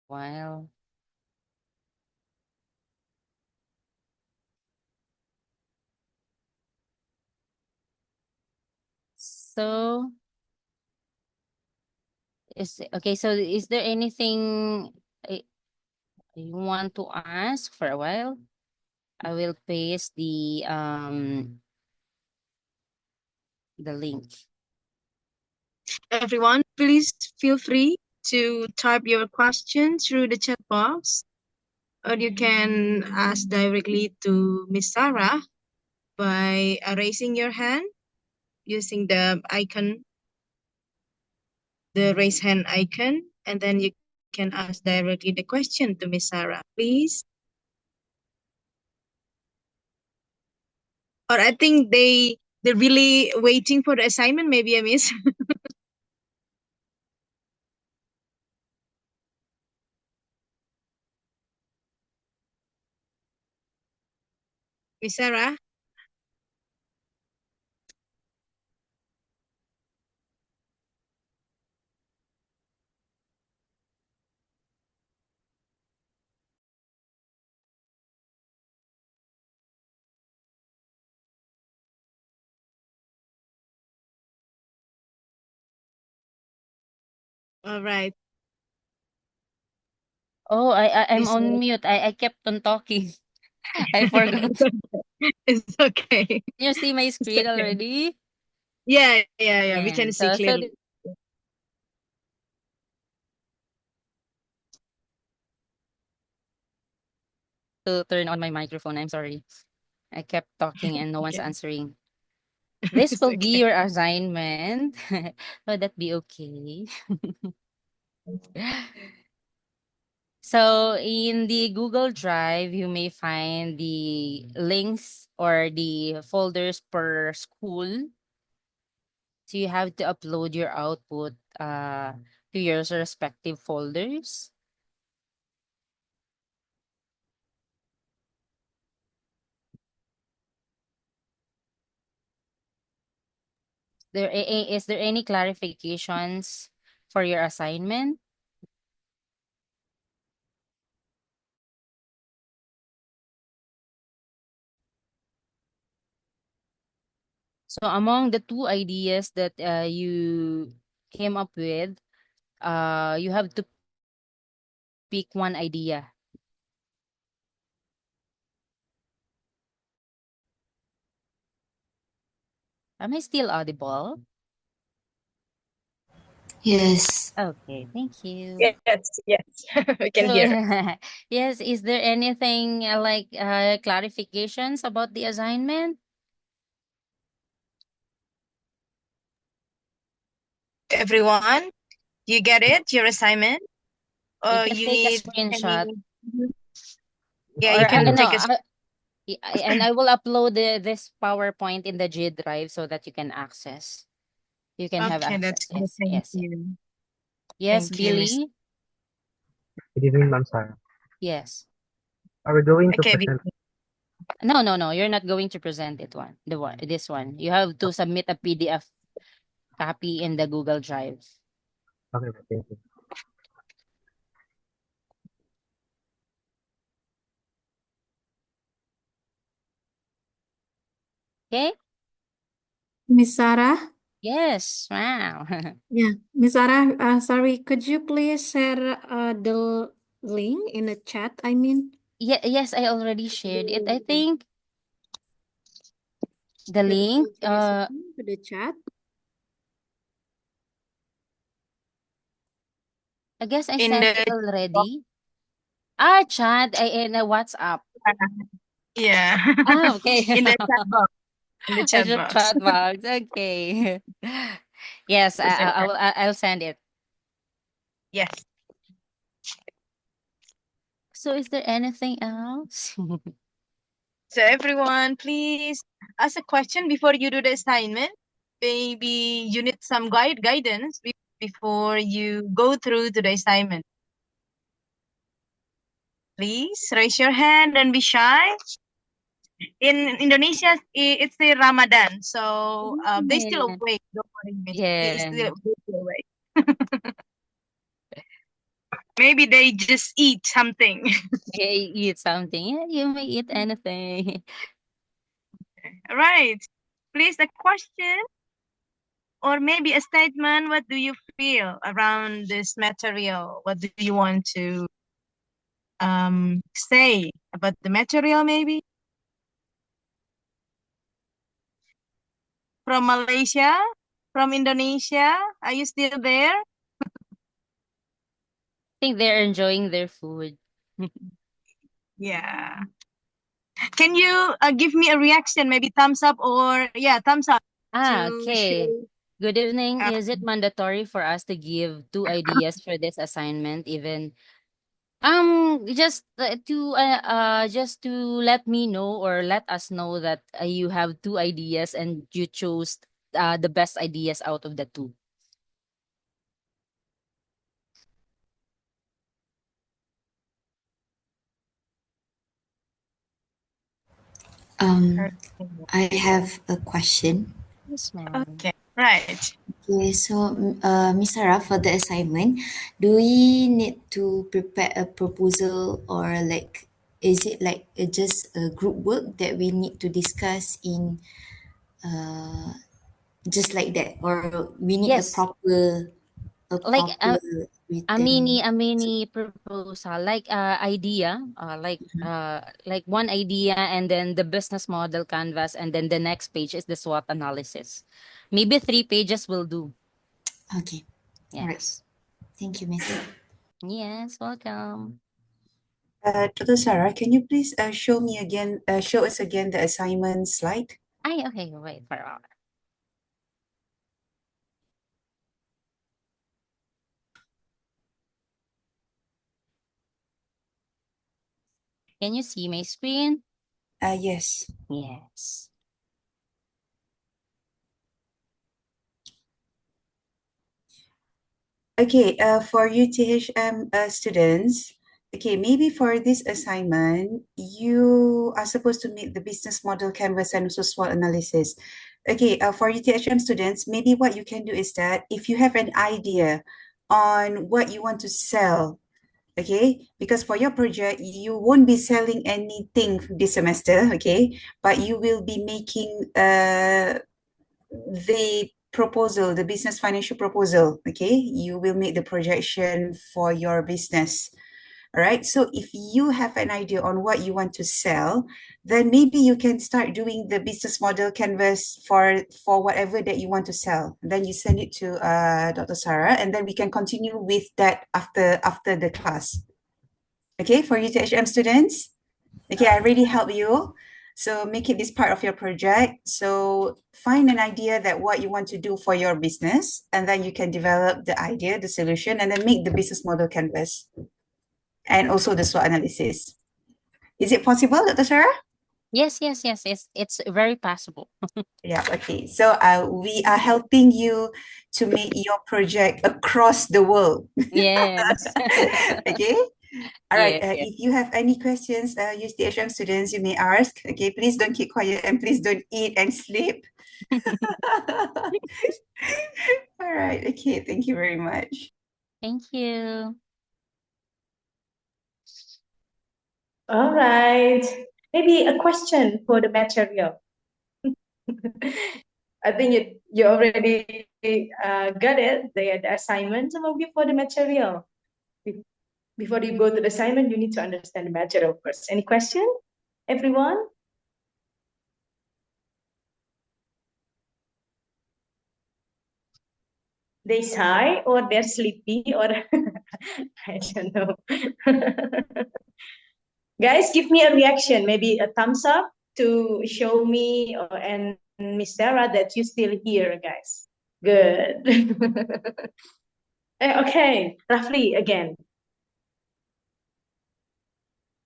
Well, so is there anything I- you want to ask for a while? I will paste the link. Everyone, please feel free to type your question through the chat box, or you can ask directly to Miss Sarah by raising your hand using the icon the raise hand icon, and then you can ask directly the question to Miss Sarah, please. Or I think they're really waiting for the assignment, maybe I miss. Miss Sarah? All right. Oh, I'm Miss on Sarah. mute. I kept on talking. I forgot. It's okay. Can you see my It's screen okay. already? Yeah. We Yeah. can see clearly. To turn on my microphone. I'm sorry. I kept talking and no one's Okay. answering. This It's will be okay. your assignment. Would that be okay? So in the Google Drive, you may find the links or the folders per school. So you have to upload your output to your respective folders. Is there any clarifications for your assignment? So among the two ideas that you came up with, you have to pick one idea. Am I still audible? Yes. Okay, thank you. Yes. We can So, hear. yes, is there anything like clarifications about the assignment? Everyone, you get it? Your assignment? You Or can you take a need screenshot, any? Yeah, or you can no, take a. and I will upload this PowerPoint in the G Drive so that you can access. You can have Okay, that's access. good. Yes, Thank yes, yes. you. Yes, Thank you, Miss. Billy. Good evening, Ma'am Sarah. Yes. Are we going to Okay, present? No. You're not going to present it one. This one. You have to submit a PDF copy in the Google Drive. Okay, thank you. Okay? Miss Sarah? Yes. Wow. Yeah, Miss Sarah, sorry, could you please share the link in the chat? I mean, Yes, I already shared it. I think the can link, you share something to the chat? I guess I in sent the it already. Ah, chat, in a WhatsApp. yeah, Ah, okay. in the chat box. In the I chat just box. chat box. Okay. Yes, It's okay. I'll send it. Yes. So is there anything else? So everyone, please ask a question before you do the assignment. Maybe you need some guidance before you go through to the assignment. Please raise your hand and be shy. In Indonesia, it's the Ramadan, so they still Yeah. awake. Don't worry, miss. Yeah. They still awake. Maybe they just eat something. Okay, eat something. Yeah, you may eat anything. All right. Please, a question or maybe a statement. What do you feel around this material? What do you want to say about the material? Maybe from Malaysia, from Indonesia. Are you still there? Think they're enjoying their food. Yeah. Can you give me a reaction? Maybe thumbs up or yeah, thumbs up Ah, to okay. show. Good evening. Is it mandatory for us to give 2 ideas for this assignment even just to let me know or let us know that you have 2 ideas and you chose the best ideas out of the two. I have a question. Yes, ma'am. Okay, right. Okay, so Miss Sarah, for the assignment, do we need to prepare a proposal or like, is it like just a group work that we need to discuss in just like that, or we need a Yes, proper like a written? mini proposal, like idea, like one idea, and then the business model canvas, and then the next page is the SWOT analysis. Maybe 3 pages will do. Okay, all right. Yes. Thank you, Miss. Yes, welcome. Dr. Sarah, can you please show us again the assignment slide? Okay, wait for a while. Can you see my screen? Yes. Yes. Okay, for UTHM students, okay, maybe for this assignment, you are supposed to make the business model canvas and also SWOT analysis. Okay, for UTHM students, maybe what you can do is that if you have an idea on what you want to sell, okay, because for your project, you won't be selling anything this semester, okay, but you will be making the proposal, the business financial proposal, okay? You will make the projection for your business. All right. So if you have an idea on what you want to sell, then maybe you can start doing the business model canvas for whatever that you want to sell. Then you send it to Dr. Sarah, and then we can continue with that after the class. Okay, for UTHM students. Okay, I really help you. So make it this part of your project. So find an idea that what you want to do for your business, and then you can develop the idea, the solution, and then make the business model canvas and also the SWOT analysis. Is it possible, Dr. Sarah? Yes. It's very possible. Yeah, okay. So we are helping you to make your project across the world. Yes. Okay. All right. Yes. If you have any questions, use the HM students, you may ask. Okay. Please don't keep quiet and please don't eat and sleep. All right. Okay. Thank you very much. Thank you. All right. Maybe a question for the material. I think you already got it, the assignment. So maybe for the material. Before you go to the assignment, you need to understand the material first. Any question, everyone? They sigh or they're sleepy or I don't know. Guys, give me a reaction, maybe a thumbs up to show me and Miss Sarah that you still here, guys. Good. Okay, roughly again.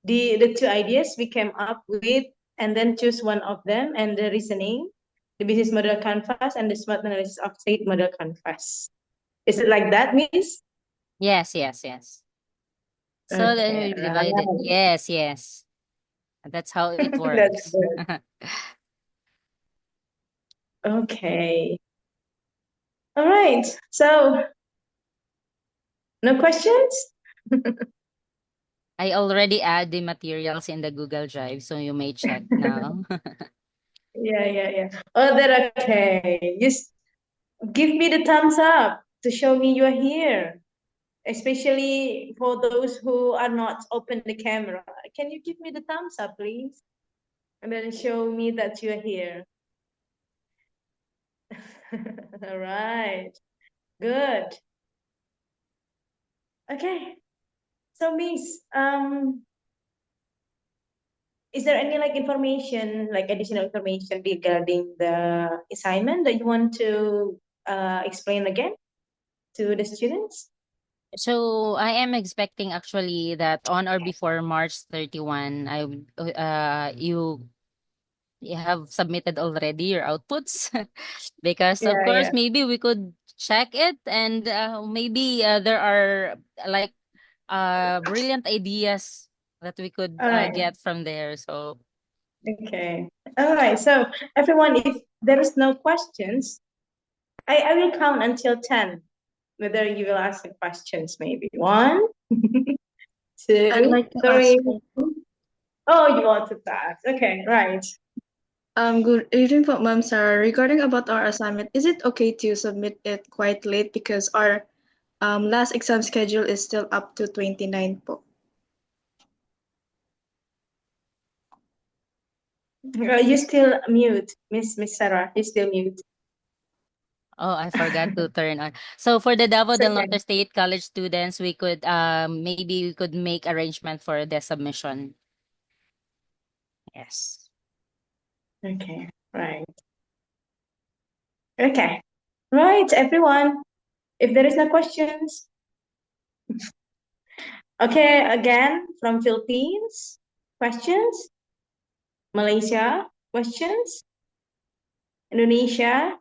The 2 ideas we came up with, and then choose one of them, and the reasoning, the business model canvas and the SWOT analysis of state model canvas. Is it like that, Miss? Yes. So then Okay, we divide it. right. Yes. That's how it That's works. good. Okay. All right. So, no questions? I already add the materials in the Google Drive, so you may check now. Yeah. Oh, they're okay. Just give me the thumbs up to show me you're here. Especially for those who are not open the camera. Can you give me the thumbs up, please? And then show me that you're here. All right. Good. Okay. So, Miss, is there any like information, like additional information regarding the assignment that you want to explain again to the students? So I am expecting actually that on or before March 31, you have submitted already your outputs because of Yeah, course yeah. maybe we could check it and maybe there are like brilliant ideas that we could All right. get from there. So Okay. All right. So everyone, if there is no questions, I will count until 10. Whether you will ask the questions, maybe one, I'd two, like to three. ask. Oh, you want to pass? Okay, right. Good evening po, Ma'am Sarah. Regarding about our assignment, is it okay to submit it quite late because our last exam schedule is still up to 29 po? You still mute, Miss Sarah. You still mute. oh, I forgot to turn on. So for the Davao It's del okay. Norte State College students, we could maybe we could make arrangement for the submission. Yes. Okay, right. Okay, right, everyone. If there is no questions, okay, again from Philippines, questions. Malaysia, questions. Indonesia,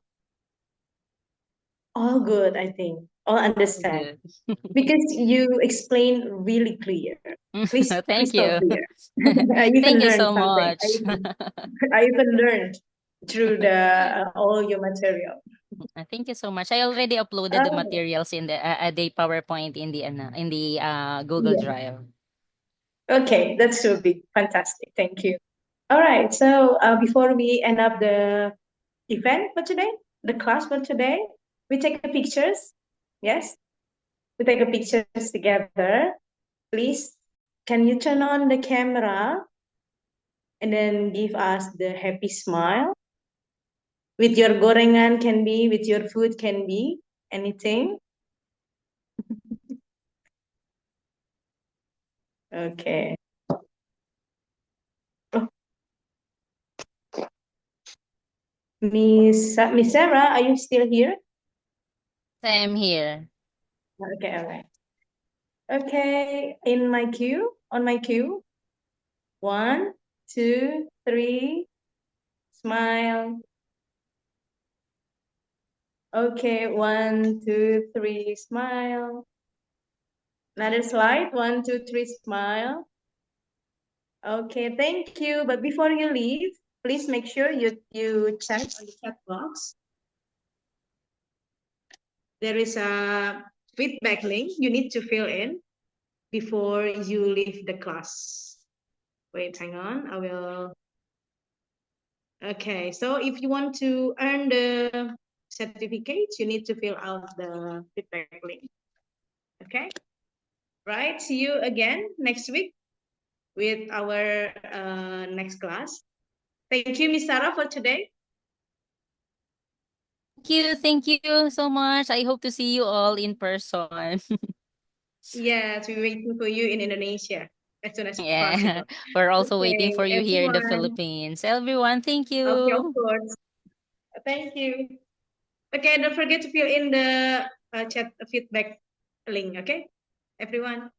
all good, I think. All understand. Good. Because you explain really clear. Thank Crystal you. clear. I even Thank you learned so something. much. I even learned through the all your material. Thank you so much. I already uploaded the Oh, materials in the PowerPoint in the Google yeah. Drive. Okay, that's so big. Fantastic. Thank you. All right. So before we end up the event for today, the class for today, we take the pictures. Yes, we take a pictures together. Please, can you turn on the camera and then give us the happy smile? With your gorengan can be, with your food can be, anything. Okay. Oh, Miss Sarah, are you still here? Same here. Okay, all right. Okay, in my queue, on my queue. 1, 2, 3, smile. Okay, 1, 2, 3, smile. Another slide, 1, 2, 3, smile. Okay, thank you. But before you leave, please make sure you check on the chat box. There is a feedback link you need to fill in before you leave the class. Wait, hang on. I will. Okay, so if you want to earn the certificates, you need to fill out the feedback link. Okay, right. See you again next week with our next class. Thank you, Miss Sarah, for today. Thank you so much. I hope to see you all in person. Yes, we're waiting for you in Indonesia as soon as Yeah, possible. we're also waiting Okay, for you here in the everyone. Philippines. Everyone, thank Okay, of you. course. Thank you. Okay, don't forget to fill in the chat feedback link. Okay, everyone.